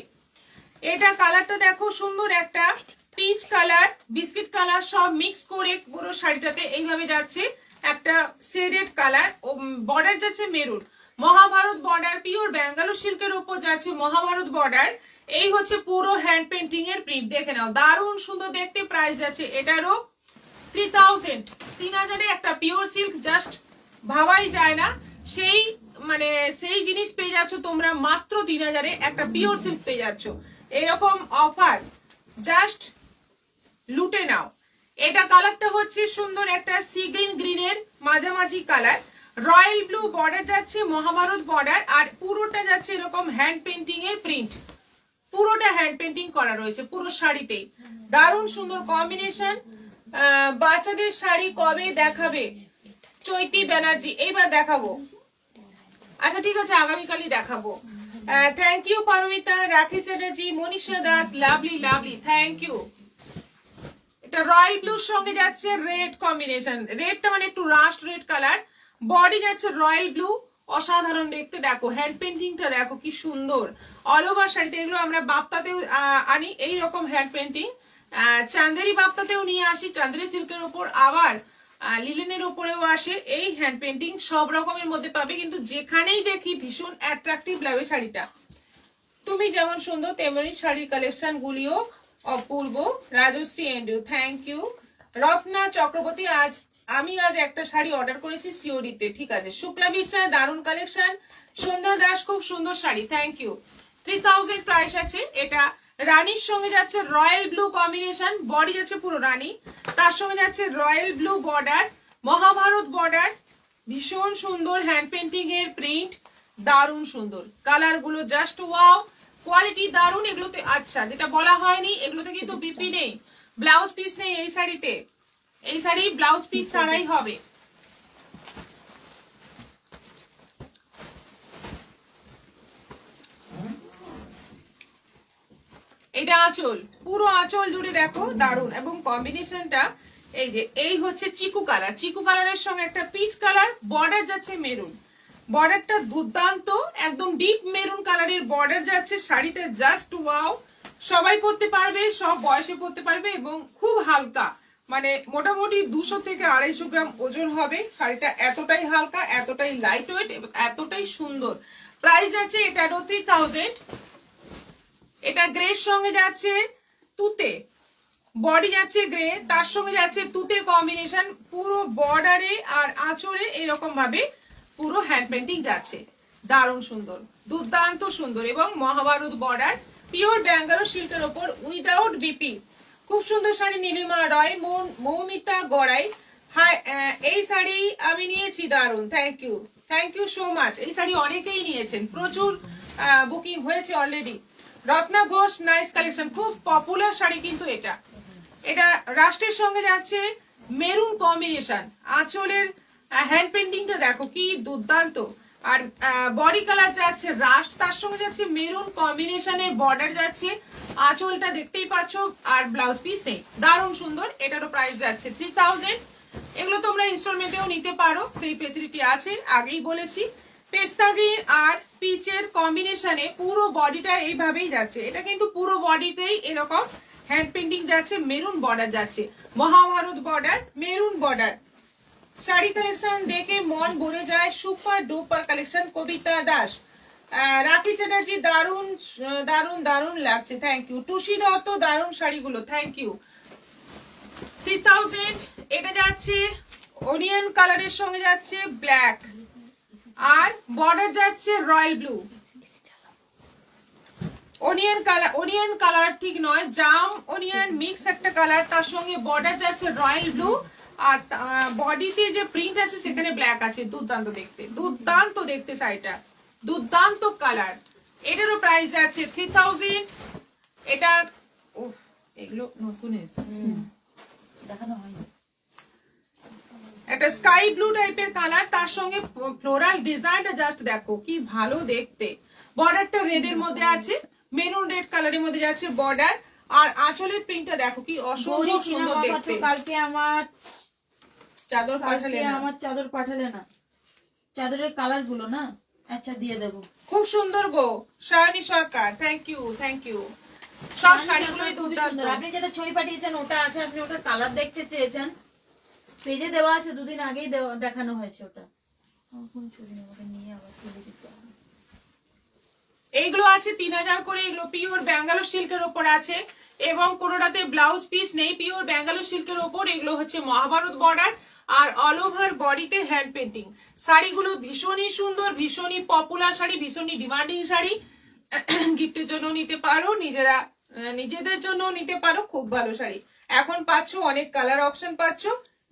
এটা কালারটা দেখো, সুন্দর একটা পিচ কালার, বিস্কিট কালার সব মিক্স করে পুরো শাড়িটাতে এইভাবে যাচ্ছে একটা শেডেড কালার। বর্ডার যাচ্ছে maroon, Mahabharat border, pure Bangalore সিল্কের উপর যাচ্ছে মহাভারত বর্ডার। এই হচ্ছে পুরো হ্যান্ড পেন্টিং এর প্রিন্ট, দেখে নাও দারুণ সুন্দর দেখতে। প্রাইস যাচ্ছে এটারও 3000, 3000-এ একটা পিওর সিল্ক, জাস্ট ভাবাই যায় না। সেই মানে সেই জিনিস পেয়ে যাচ্ছ তোমরা মাত্র 3000-এ একটা পিওর সিল্ক পেয়ে যাচ্ছ। এরকম অফার জাস্ট লুটে নাও। এটা কালারটা হচ্ছে সুন্দর একটা সি গ্রিনের মাঝামাঝি কালার, রয়্যাল ব্লু বর্ডার যাচ্ছে মহাভারত বর্ডার, আর পুরোটা যাচ্ছে এরকম হ্যান্ড পেন্টিং এর প্রিন্ট, পুরোটা হ্যান্ড পেন্টিং করা রয়েছে পুরো শাড়িতেই। দারুণ সুন্দর কম্বিনেশন। বাচ্চাদের শাড়ি কবে দেখাবে চৈতি ব্যানার্জি? এইবার দেখাবো, আচ্ছা ঠিক আছে আগামীকালই দেখাবো। Thank you Paramita, Rakhi Chatterjee, Manisha Das, lovely lovely, thank you. এটা রয়্যাল ব্লুর সঙ্গে যাচ্ছে রেড কম্বিনেশন, রেডটা মানে একটু রাস্ট রেড কালার, বডি যাচ্ছে রয়্যাল ব্লু, অসাধারণ দেখতে। দেখো হ্যান্ড পেন্টিংটা দেখো কি সুন্দর, অল ওভার শাড়িতে। এগুলো আমরা বাপ্তাতেও আনি এইরকম হ্যান্ড পেন্টিং, চান্দেরি বাপ্তাতেও নিয়ে আসি, চান্দেরি সিল্কের উপর, আবার লিলেনের উপরেও আসে এই হ্যান্ড পেন্টিং। সব রকমের মধ্যে পাবে, কিন্তু যেখানেই দেখি ভীষণ অ্যাট্রাকটিভ লাগে শাড়িটা। তুমি যেমন সুন্দর তেমনি শাড়ির কালেকশন গুলিও অপূর্ব। রাজশ্রী এন্ডু, থ্যাংক ইউ। রত্না চক্রবর্তী, আমি আজ একটা শাড়ি অর্ডার করেছি সিওডিতে, ঠিক আছে। শুক্লা বিশ্বাস, দারুণ কালেকশন। সন্ধ্যা দাস, খুব সুন্দর শাড়ি, থ্যাংক ইউ। 3000 প্রাইস আছে। এটা রানীর সঙ্গে যাচ্ছে রয়্যাল ব্লু কম্বিনেশন, বডি যাচ্ছে পুরো রানী, তার সঙ্গে যাচ্ছে royal blue border, Mahabharat border, ভীষণ সুন্দর হ্যান্ড পেন্টিং এর প্রিন্ট, দারুণ সুন্দর কালার গুলো, জাস্ট ওয়াও, কোয়ালিটি দারুণ। এগুলোতে আচ্ছা যেটা বলা হয়নি, এগুলোতে কিন্তু বিপি নেই, ব্লাউজ পিস নেই এই শাড়িতে। এই শাড়ি ব্লাউজ পিস ছাড়াই হবে। এটা আঁচল, পুরো আঁচল জুড়ে দেখো দারুণ, এবং কম্বিনেশনটা এই যে এই হচ্ছে চিকু কালার, চিকু কালারের সঙ্গে একটা পিচ কালার, বর্ডার যাচ্ছে মেরুন, বর্ডারটা দুর্দান্ত, একদম ডিপ মেরুন কালারের বর্ডার যাচ্ছে। শাড়িটা জাস্ট ওয়াও, সবাই পরতে পারবে, সব বয়সে পরতে পারবে, এবং খুব হালকা, মানে মোটামুটি 200 থেকে 250 গ্রাম ওজন হবে শাড়িটা। এতটাই হালকা, এতটাই লাইট ওয়েট, এতটাই সুন্দর। প্রাইস আছে এটারও 3000। এটা গ্রের সঙ্গে যাচ্ছে তুতে, বডি যাচ্ছে গ্রে, তার সঙ্গে যাচ্ছে তুতে কম্বিনেশন, পুরো বর্ডারে আর আঁচড়ে এরকম ভাবে পুরো হ্যান্ড পেন্টিং যাচ্ছে, দারুণ সুন্দর, দুর্দান্ত সুন্দর। এবং মহাভারত বর্ডার, পিওর ব্যাঙ্গালোর সিল্কের ওপর, উইদাউট বিপি, খুব সুন্দর শাড়ি। নীলিমা রয়, মৌমিতা গড়াই, হাই, এই শাড়ি আমি নিয়েছি, দারুণ, thank you, thank you so much. এই শাড়ি অনেকেই নিয়েছেন, প্রচুর বুকিং হয়েছে already. Ratna Ghosh, nice collection, খুব পপুলার শাড়ি কিন্তু এটা। এটা রাষ্ট্রের সঙ্গে যাচ্ছে মেরুন কম্বিনেশন, আঁচলের হ্যান্ড পেন্টিংটা দেখো কি দুর্দান্ত। আর বডি কালার যাচ্ছে রাস্ট, তার সঙ্গে যাচ্ছে মেরুন কম্বিনেশনের বর্ডার যাচ্ছে, আঁচলটা দেখতেই পাচ্ছ, আর ব্লাউজ পিস নেই, দারুণ সুন্দর। এটারও প্রাইস যাচ্ছে 3000। এগুলো তোমরা ইনস্টলমেন্টেও নিতে পারো, সেই ফেসিলিটি আছে, আগেই বলেছি। পেস্তা গ্রিন আর পিচের কম্বিনেশনে পুরো বডিটা এইভাবেই যাচ্ছে। এটা কিন্তু পুরো বডিতেই এরকম হ্যান্ড পেন্টিং যাচ্ছে, মেরুন বর্ডার যাচ্ছে, Mahabharat border, maroon border. Sari collection দেখে মন ভরে যায়, super duper collection. Kabita Das, Rakhi Chatterjee, দারুণ দারুণ দারুণ লাগছে, থ্যাংক ইউ। টুসি দত্ত, দারুণ শাড়িগুলো, থ্যাংক ইউ। 3000। এটা যাচ্ছে অনিয়ন কালারের সঙ্গে যাচ্ছে ব্ল্যাক, আর বর্ডার যাচ্ছে রয়্যাল ব্লু। অনিয়ন কালার ঠিক নয়, জাম অনিয়ন মিক্স একটা কালার, তার সঙ্গে বর্ডার যাচ্ছে রয়্যাল ব্লু, আর বডিতে যে প্রিন্ট আছে সেখানে ব্ল্যাক আছে। দুর্দান্ত দেখতে, দুর্দান্ত দেখতে শাড়িটা, দুর্দান্ত কালার। এটারও প্রাইস আছে 3000। এটা এগুলো নতুন দেখানো হয়নি। একটা স্কাই ব্লু টাইপের কালার, তার সঙ্গে ফ্লোরাল ডিজাইনটা জাস্ট দেখো কি ভালো দেখতে। বর্ডারটা রেড এর মধ্যে আছে, মেরুন রেড কালারের মধ্যে যাচ্ছে বর্ডার, আর আঁচলের প্রিন্টটা দেখো কি অসম্ভব সুন্দর দেখতে। কালকে আমার চাদর পাঠালে না? আমার চাদর পাঠালে না, চাদরের কালার গুলো না, আচ্ছা দিয়ে দেবো। খুব সুন্দর গো শায়নি সরকার, থ্যাংক ইউ থ্যাংক ইউ। সব শাড়িগুলোই খুবই দুর্দান্ত। সুন্দর। আপনি যেটা ছবি পাঠিয়েছেন ওটা আছে, আপনি ওটার কালার দেখতে চেয়েছেন, পেজে দেওয়া আছে, দুদিন আগেই দেখানো হয়েছে ওটা। কোন ছবি আমাকে নিয়ে আবার তুলে দিতে হবে। এইগুলো আছে 3000 করে, এগুলো পিওর ব্যাঙ্গালোর সিল্কের ওপর আছে, এবং কোনোটাতে ব্লাউজ পিস নেই, পিওর ব্যাঙ্গালোর সিল্কের ওপর। এগুলো হচ্ছে মহাভারত বর্ডার, আর অল ওভার বডিতে হ্যান্ড পেন্টিং। শাড়িগুলো ভীষণই সুন্দর, ভীষণই পপুলার শাড়ি, ভীষণই ডিমান্ডিং শাড়ি। গিফটের জন্য নিতে পারো, নিজেদের জন্য নিতে পারো, খুব ভালো শাড়ি। এখন পাচ্ছ অনেক কালার অপশন পাচ্ছ,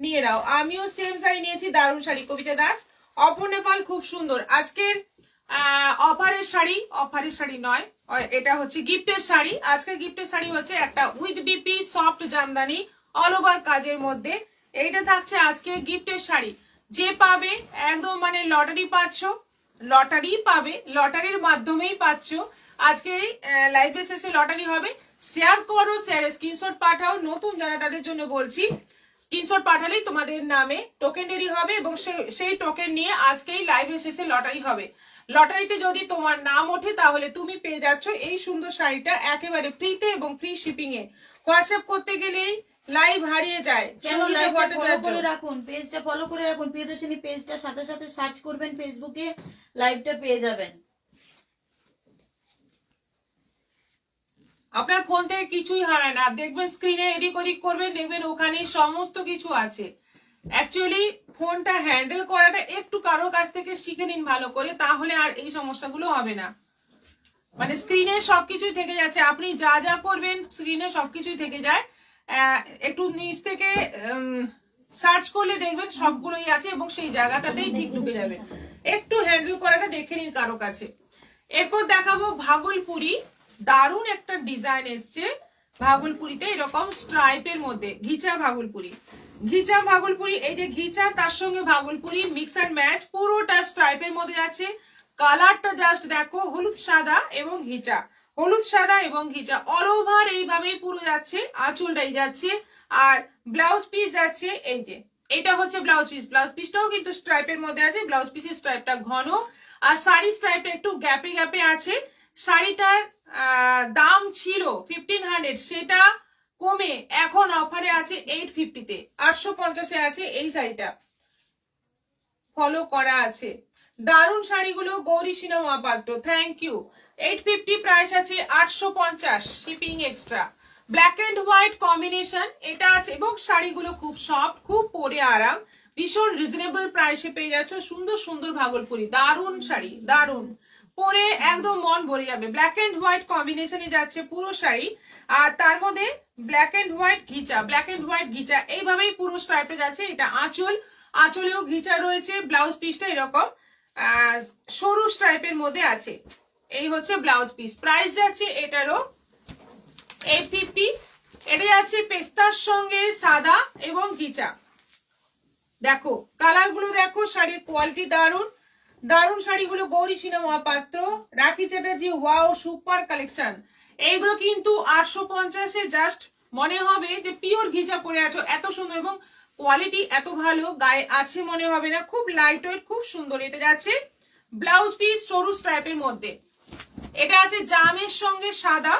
নিয়ে নাও। আমিও সেম শাড়ি নিয়েছি, দারুণ শাড়ি। কবিতা দাস, অপর্ণেপাল, খুব সুন্দর। আজকের অফারের শাড়ি নয়, এটা হচ্ছে গিফটের শাড়ি। আজকে গিফটের শাড়ি হচ্ছে একটা with BP soft Jamdani all over কাজের মধ্যে। এইটা থাকছে আজকে গিফটের শাড়ি। যে পাবে একদম মানে লটারি পাচ্ছ, লটারি পাবে, লটারির মাধ্যমেই পাচ্ছ। আজকে লাইভে শেষে লটারি হবে। শেয়ার করো, শেয়ারে স্ক্রিনশট পাঠাও। নতুন যারা তাদের জন্য বলছি, স্ক্রিনশট পাঠালেই তোমাদের নামে টোকেনারি হবে, এবং সেই টোকেন নিয়ে আজকেই লাইভে শেষে লটারি হবে। লটারিতে যদি তোমার নাম ওঠে তাহলে তুমি পেয়ে যাচ্ছ এই সুন্দর শাড়িটা একেবারে ফ্রিতে এবং ফ্রি শিপিং এ। হোয়াটসঅ্যাপ করতে গেলেই লাইভ হারিয়ে যায়। কেন লাইভটা ফলো করে রাখুন, পেজটা ফলো করে রাখুন, প্রিয়দর্শিনী পেজটা সাথে সাথে সার্চ করবেন ফেসবুকে, লাইভটা পেয়ে যাবেন। আপনার ফোন থেকে কিছুই হারায় না, দেখবেন স্ক্রিনে এদিক ওদিক করবেন, দেখবেন ওখানে সমস্ত কিছু আছে। অ্যাকচুয়ালি ফোনটা হ্যান্ডেল করাটা একটু কারো কাছ থেকে শিখে নিন ভালো করে, তাহলে আর এই সমস্যাগুলো হবে না। মানে স্ক্রিনে সবকিছুই থেকে যাচ্ছে, আপনি যা যা করবেন স্ক্রিনে সবকিছুই থেকে যায়। একটু নিচ থেকে সার্চ করলে দেখবেন সবগুলোই আছে, এবং সেই জায়গাটাতেই ঠিক ঢুকে যাবে। একটু হ্যান্ডেল করাটা দেখে নিন কারো কাছে। এরপর দেখাবো ভাগলপুরি। দারুণ একটা ডিজাইন এসছে ভাগলপুরিতে, এরকম স্ট্রাইপের মধ্যে ঘিচা ভাগলপুরি। ঘিচা ভাগলপুরি, এই যে ঘিচা তার সঙ্গে ভাগলপুরি মিক্স অ্যান্ড ম্যাচ, পুরোটা স্ট্রাইপের মধ্যে আছে। কালারটা জাস্ট দেখো, হলুদ সাদা এবং ঘিচা, হলুদ সাদা এবং ঘিচা অল ওভার এইভাবেই পুরো যাচ্ছে। আঁচলটাই যাচ্ছে, আর ব্লাউজ পিস যাচ্ছে এই যে, এটা হচ্ছে ব্লাউজ পিস। ব্লাউজ পিসটাও কিন্তু স্ট্রাইপের মধ্যে আছে, ব্লাউজ পিসের স্ট্রাইপটা ঘন, আর শাড়ি স্ট্রাইপটা একটু গ্যাপে গ্যাপে আছে। শাড়িটার দাম ছিল 1500, সেটা কমে এখন অফারে আছে 850-তে, 850-এ আছে এই শাড়িটা, ফলো করা আছে। দারুণ শাড়িগুলো গৌরী সিনেমা পাত্র, থ্যাংক ইউ। 850 প্রাইস আছে, 850 shipping extra. Black and white combination এটা আছে, এবং শাড়িগুলো খুব সফট, খুব পরে আরাম, ভীষণ রিজনেবল প্রাইসে পেয়ে যাচ্ছ। সুন্দর সুন্দর ভাগলপুরি, দারুণ শাড়ি, দারুণ পরে একদম মন ভরে যাবে। ব্ল্যাক এন্ড হোয়াইট কম্বিনেশনে যাচ্ছে পুরো শাড়ি, আর তার মধ্যে black and white ghicha, black and white ghicha এইভাবেই পুরো স্ট্রাইপে যাচ্ছে। এটা আঁচল, আঁচলেও ঘিচা রয়েছে। ব্লাউজ পিসটা এরকম সরু স্ট্রাইপের মধ্যে আছে। এই হচ্ছে ব্লাউজ পিস। প্রাইস যাচ্ছে এটারও 850। এটা যাচ্ছে পেস্তার সঙ্গে সাদা এবং ঘিচা। দেখো কালার গুলো দেখো, শাড়ির কোয়ালিটি দারুণ, দারুণ শাড়িগুলো গৌরী সিনেমা পাত্র, রাখি চ্যাটার্জি, ওয়াও সুপার কালেকশন। এইগুলো কিন্তু 850-এ জাস্ট মনে হবে যে পিওর ঘিচা পরে আছো, এত সুন্দর, এবং কোয়ালিটি এত ভালো, গায়ে আছে মনে হবে না, খুব লাইট ওয়েট, খুব সুন্দর। এটা যাচ্ছে ব্লাউজ পিস সরু স্ট্রাইপের মধ্যে। এটা আছে জামের সঙ্গে সাদা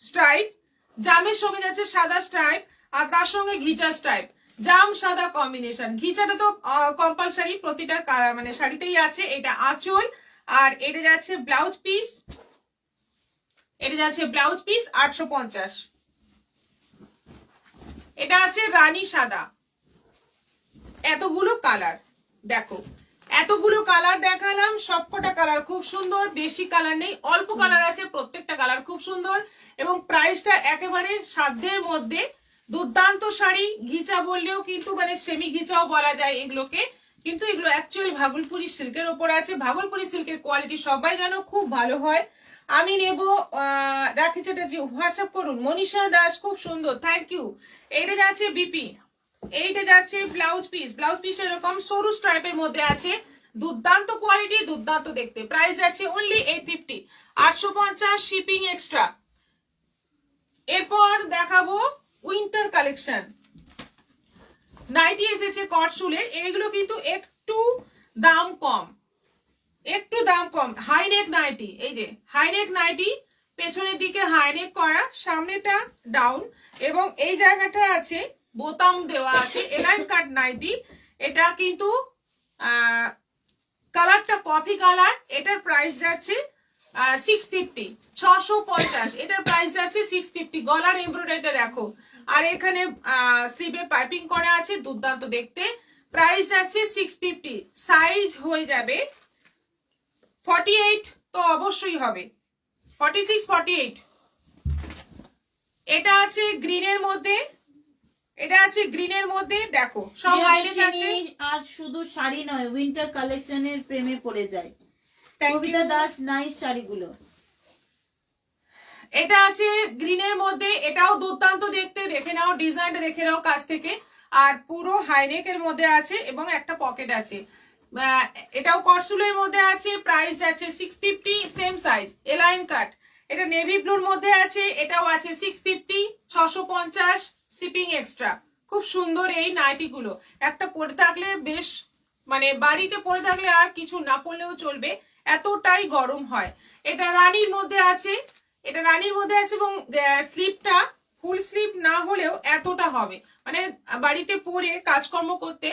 স্ট্রাইপ, জামের সঙ্গে যাচ্ছে সাদা স্ট্রাইপ, আর তার সঙ্গে ঘিচা স্ট্রাইপ, জাম সাদা কম্বিনেশন। ঘিচাটা তো কম্পালসারি প্রতিটা মানে শাড়িতেই আছে। এটা আঁচল, আর এটা যাচ্ছে ব্লাউজ পিস, এটা যাচ্ছে ব্লাউজ পিস 850। এটা আছে রানী সাদা, এতগুলো কালার দেখো, এতগুলো কালার দেখালাম, সবকটা কালার খুব সুন্দর, বেশি কালার নেই, অল্প কালার আছে, প্রত্যেকটা কালার খুব সুন্দর এবং প্রাইসটা একেবারে সাধ্যের মধ্যে। দুর্দান্ত শাড়ি, ঘিচা বললেও কিন্তু মানে সেমি ঘিচাও বলা যায় এগুলোকে, কিন্তু এগুলো অ্যাকচুয়ালি ভাগলপুরি সিল্কের ওপর আছে। ভাগলপুরি সিল্কের কোয়ালিটি সবাই জানো খুব ভালো হয়। আমি নেব রাখি চ্যাটার্জি, হোয়াটসঅ্যাপ করুন। মনীষা দাস খুব সুন্দর, থ্যাংক ইউ। এইটা যাচ্ছে বিপি, এইটা যাচ্ছে ব্লাউজ পিস। ব্লাউজ পিস এরকম সরু স্ট্রাইপের মধ্যে আছে, দুর্দান্ত কোয়ালিটি, দুর্দান্ত দেখতে। প্রাইস আছে অনলি 850, 850 শিপিং এক্সট্রা। এরপর দেখাবো উইন্টার কালেকশন। নাইটি এসেছে কটসুলের, এগুলো কিন্তু একটু দাম কম, একটু দাম কম। হাইনেক নাইটি, এই যে হাইনেক নাইটি, পেছনের দিকে হাইনেক করা, সামনেটা ডাউন এবং এই জায়গাটা আছে বোতাম দেওয়া আছে, এলাইন কাট নাইটি। এটা কিন্তু কালারটা কফি কালার। এটার প্রাইস যাচ্ছে 650, 650। এটার প্রাইস যাচ্ছে 650। গলার এমব্রয়ডারিটা দেখো, আর এখানে স্লিভে পাইপিং করা আছে, দুর্দান্ত দেখতে। প্রাইস যাচ্ছে 650। সাইজ হয়ে যাবে 48, তো অবশ্যই হবে 46, 48। এটা আছে গ্রিনের মধ্যে, এটা আছে গ্রিনের মধ্যে, দেখো সব হাইলাইট আছে। আর শুধু শাড়ি নয়, উইন্টার কালেকশনের প্রেমে পড়ে যায় কবিতা দাস নাইস শাড়িগুলো। এটা আছে গ্রিনের মধ্যে, এটাও দুর্দান্ত দেখতে, দেখে নাও ডিজাইনটা, দেখে নাও কাছ থেকে। আর পুরো হাইনেকের মধ্যে আছে এবং একটা পকেট আছে। এটাও কটসুলের মধ্যে আছে, প্রাইস আছে 650, সেম সাইজ, এলাইন কাট। এটা নেভি ব্লুর মধ্যে আছে, এটাও আছে 650, 650 শিপিং এক্সট্রা। খুব সুন্দর এই নাইটি গুলো, একটা পরে থাকলে বেশ, মানে বাড়িতে পরে থাকলে আর কিছু না পরলেও চলবে, এতটাই গরম হয়। এটা রানীর মধ্যে আছে, এটা রানীর মধ্যে আছে এবং স্লিপটা ফুল স্লিপ না হলেও এতটা হবে, মানে বাড়িতে পরে কাজকর্ম করতে,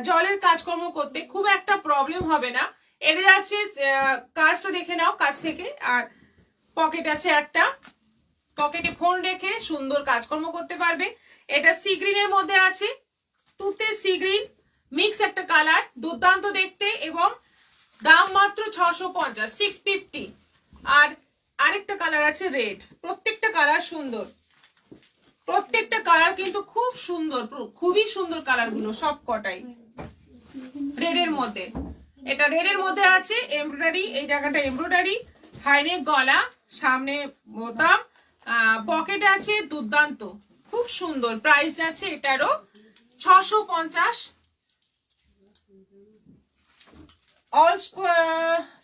জলের কাজকর্ম করতে খুব একটা প্রবলেম হবে না। এটা যাচ্ছে কাজটা দেখে নাও কাছ থেকে। আর পকেট আছে একটা, পকেটে ফোন রেখে সুন্দর কাজকর্ম করতে পারবে। এটা সি গ্রিনের মধ্যে আছে, তুতে সি গ্রিন মিক্স একটা কালার, দুর্দান্ত দেখতে এবং দাম মাত্র 650, 650। আর আরেকটা কালার আছে রেড, প্রত্যেকটা কালার সুন্দর, প্রত্যেকটা কালার কিন্তু খুব সুন্দর, খুবই সুন্দর কালার গুলো সব কটাই রেডের মধ্যে। এটা রেডের মধ্যে আছে, এমব্রয়ডারি, এই জায়গাটা এমব্রয়ডারি, হাইনেক গলা, সামনে বোতাম, পকেট আছে, দুর্দান্ত খুব সুন্দর। প্রাইস আছে এটারও 650। অল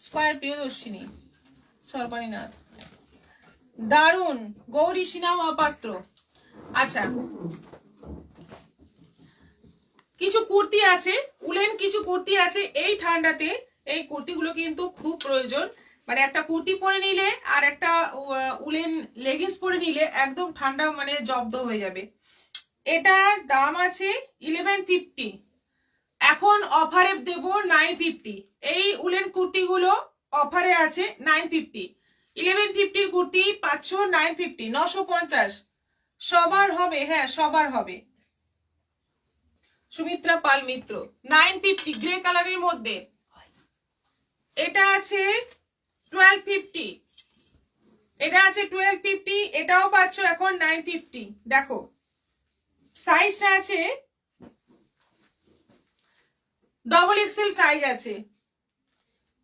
স্কোয়ার প্রিয়দর্শিনী সর্বানীনাথ, দারুন। গৌরী সিনহা মহাপাত্র। আচ্ছা, কিছু কুর্তি আছে, উলেন কিছু কুর্তি আছে। এই ঠান্ডাতে এই কুর্তিগুলো কিন্তু খুব প্রয়োজন, মানে একটা কুর্তি পরে নিলে আর একটা উলেন লেগিংস পরে নিলে একদম ঠান্ডা মানে জব্দ হয়ে যাবে। এটা দাম আছে 1150, এখন অফারে দেব 950। এই উলেন কুর্তিগুলো অফারে আছে 950, 1150 কুর্তি 500, 950, 950। সবার হবে, হ্যাঁ সবার হবে। সুমিত্রা পাল মিত্র 950 গ্রে কালারের মধ্যে। এটা আছে 1250, এটা আছে 1250, এটাও পাচ্ছ এখন 950। দেখো সাইজটা আছে ডবল এক্সেল সাইজ আছে।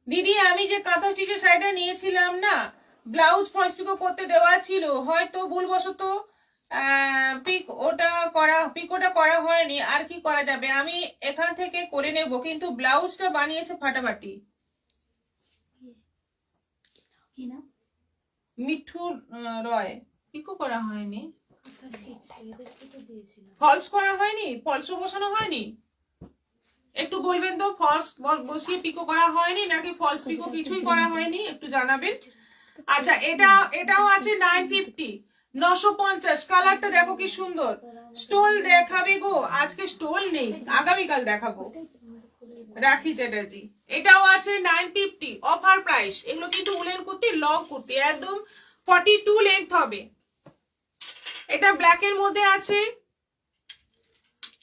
দিদি আমি যে কাঁথা স্টিচের শাড়িটা নিয়েছিলাম না, ব্লাউজ ফলস পিকো করতে দেওয়া ছিল, হয়তো ভুলবশত পিকোটা করা হয়নি, আর কি করা যাবে, আমি এখান থেকে করে নেব, কিন্তু ব্লাউজটা বানিয়েছে ফাটাফাটি। মিঠু রয়, পিকো করা হয়নি, ফলস করা হয়নি, ফলস বসানো হয়নি, একটু বলবেন তো ফলস বসিয়ে পিকো করা হয়নি নাকি ফলস পিকো কিছুই করা হয়নি, একটু জানাবেন। আচ্ছা, এটাও আছে 950, 950। কালারটা দেখো কি সুন্দর, স্টোল দেখাবে গো, আজকে স্টোল নেই, আগামীকাল দেখাবো। রাখি চ্যাটার্জি, এটাও আছে 950, অফার প্রাইস। এগুলো কিন্তু উলেন কুর্তি, লং কুর্তি, একদম 42 লেন্থ হবে। এটা ব্ল্যাক এর মধ্যে আছে,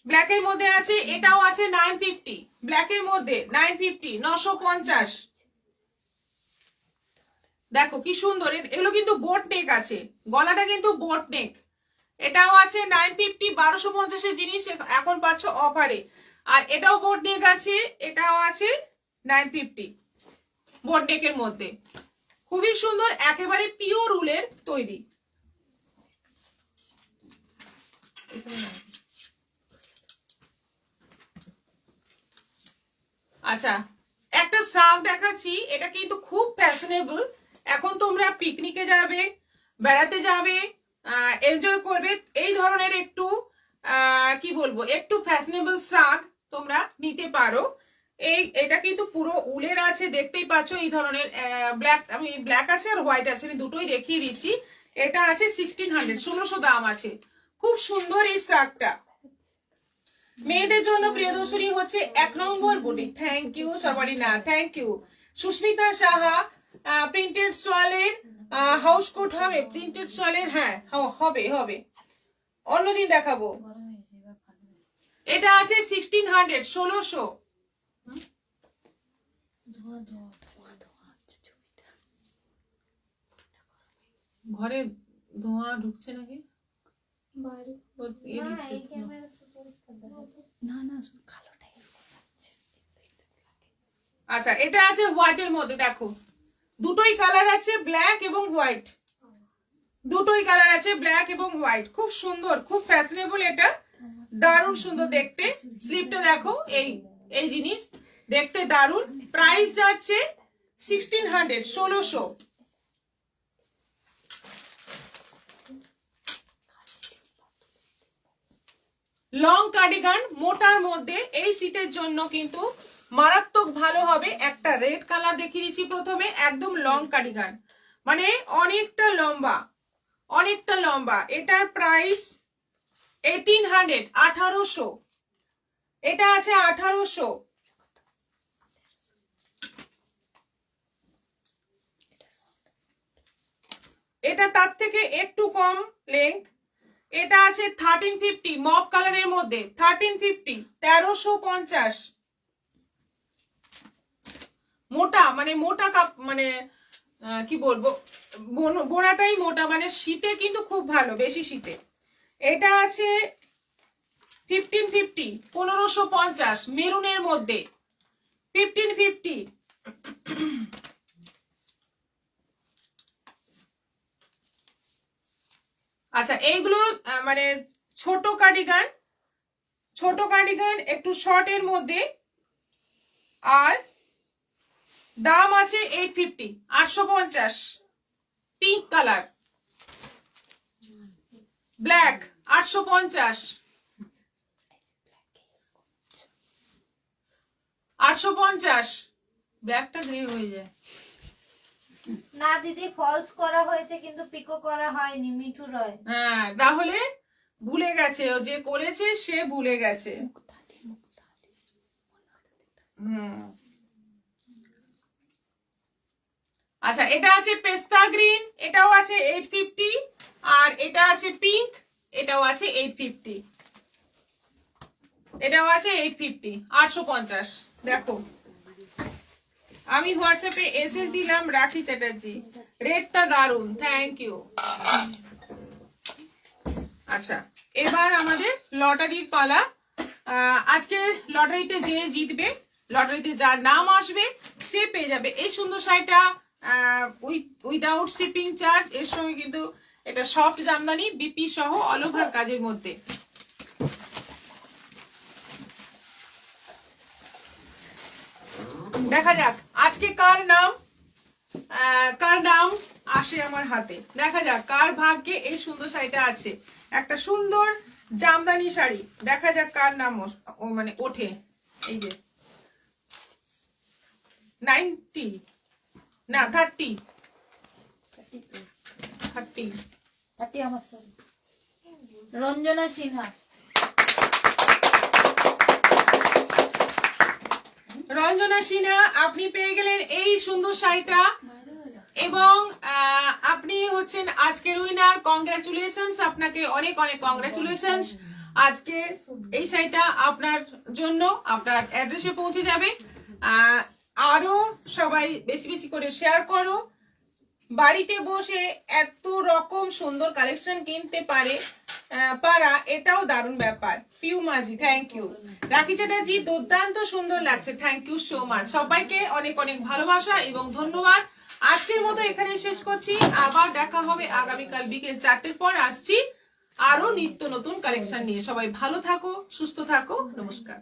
ব্ল্যাকের মধ্যে আছে, এটাও আছে 950, ব্ল্যাকের মধ্যে 950, 950। দেখো কি সুন্দর, এগুলো কিন্তু বোট নেক আছে, গলাটা কিন্তু বোট নেক। এটাও আছে 950, 1250 জিনিস এখন পাচ্ছ অফারে। আর এটাও বোট নেক আছে, এটাও আছে 950 বোট নেকের মধ্যে। খুবই সুন্দর, একেবারে পিওর উলের তৈরি। আচ্ছা, একটা শাক দেখাচ্ছি, এটা কিন্তু খুব ফ্যাশনেবল। এখন তোমরা পিকনিকে যাবে, বেড়াতে যাবে, এনজয় করবে, এই ধরনের একটু কি বলবো, একটু ফ্যাশনেবল শাক তোমরা নিতে পারো। এটা কিন্তু পুরো উলের আছে, দেখতেই পাচ্ছ। এই ধরনের ব্ল্যাক আছে আর হোয়াইট আছে, আমি দুটোই দেখিয়ে দিচ্ছি। এটা আছে 1600, 1600 দাম আছে। খুব সুন্দর এই শাকটা। মেয়েদের জন্য প্রিয়দর্শনী হচ্ছে 1 number boutique. Thank you Sabarina, thank you. Susmita Saha, printed সোয়ালের হাউস কোট হবে, প্রিন্টেড সোয়ালের, হ্যাঁ হবে হবে, অন্যদিন দেখাবো। এটা আছে 1600, 1600। ঘরে ধোঁয়া ঢুকছে নাকি? আচ্ছা, এটা আছে হোয়াইটের মধ্যে, দেখো দুটোই কালার আছে, ব্ল্যাক এবং হোয়াইট, দুটোই কালার আছে, ব্ল্যাক এবং হোয়াইট। খুব সুন্দর, খুব ফ্যাশনেবল, এটা দারুণ সুন্দর দেখতে। স্লিপটা দেখো, এই জিনিস দেখতে দারুণ। প্রাইস যাচ্ছে 1600, 1600। লং কার্ডিগান মোটার মধ্যে এই শীতের জন্য কিন্তু মারাত্মক ভালো হবে। একটা রেড কালার দেখিয়ে দিচ্ছি প্রথমে, একদম লং কার্ডিগান, মানে অনেকটা লম্বা, অনেকটা লম্বা। এটার প্রাইস 1800, 1800। এটা আছে 1800। এটা তার থেকে একটু কম লেন্থ। এটা আছে 1350, মপ কালারের মধ্যে 1350, 1350। মোটা, মানে মোটা কাপ, মানে কি বলবো, বোনাটাই মোটা, মানে শীতে কিন্তু খুব ভালো, বেশি শীতে। এটা আছে 1550, 1550, মেরুনের মধ্যে 1550। আচ্ছা, এইগুলো মানে ছোট কার্ডিগান, ছোট কার্ডিগান একটু শর্টের মধ্যে। আর দাম আছে 850, 850। Pink colour, black 850, 850। ব্ল্যাকটা গ্রে হয়ে যায় না দিদি, ফলস করা হয়েছে কিন্তু পিকো করা হয়নি, মিঠু রয়। হ্যাঁ, তাহলে ভুলে গেছে, ও যে করেছে সে ভুলে গেছে। আচ্ছা, এটা আছে পেস্তা গ্রিন, এটাও আছে 850। আর এটা আছে পিঙ্ক, এটাও আছে 850, এটাও আছে 850, 850। দেখো, আমি হোয়াটসঅ্যাপে এসএস দিলাম, রাখি চ্যাটার্জি। রেটটা দারুন, থ্যাংক ইউ। আচ্ছা, এবার আমাদের লটারির পালা। আজকে লটারিতে যে জিতবে, লটারিতে যার নাম আসবে সে পেয়ে যাবে এই সুন্দর শাড়িটা উইদাউট শিপিং চার্জ। এর সঙ্গে কিন্তু এটা সফট জামদানি, বিপি সহ অল ওভার কাজের মধ্যে। দেখা যাক আজকে কার নাম আসে আমার হাতে। দেখা যাক কার ভাগ্যে এই সুন্দর শাড়িটা আছে, একটা সুন্দর জামদানি শাড়ি। দেখা যাক কার নাম মানে ওঠে। এই যে 90 না 30 আমার শাড়ি। রঞ্জনা সিনহা। রঞ্জনা সিনহা, আপনি পেয়ে গেলেন এই সুন্দর শাড়িটা এবং আপনি হচ্ছেন আজকের উইনার। কংগ্রাচুলেশনস, আপনাকে অনেক অনেক কংগ্রাচুলেশনস। আজকে এই শাড়িটা আপনার জন্য আপনার অ্যাড্রেসে পৌঁছে যাবে। আরো সবাই বেশি বেশি করে শেয়ার করো। বাড়িতে বসে এত রকম সুন্দর কালেকশন কিনতে পারা এটাও দারুণ ব্যাপার। পিউ মাঝি, থ্যাংক ইউ। রাখি চ্যাটার্জি, দুর্দান্ত সুন্দর লাগছে, থ্যাংক ইউ সো মাচ। সবাইকে অনেক অনেক ভালোবাসা এবং ধন্যবাদ। আজকের মতো এখানে শেষ করছি। আবার দেখা হবে আগামীকাল বিকেল 4টের পর। আসছি আরো নিত্য নতুন কালেকশন নিয়ে। সবাই ভালো থাকো, সুস্থ থাকো, নমস্কার।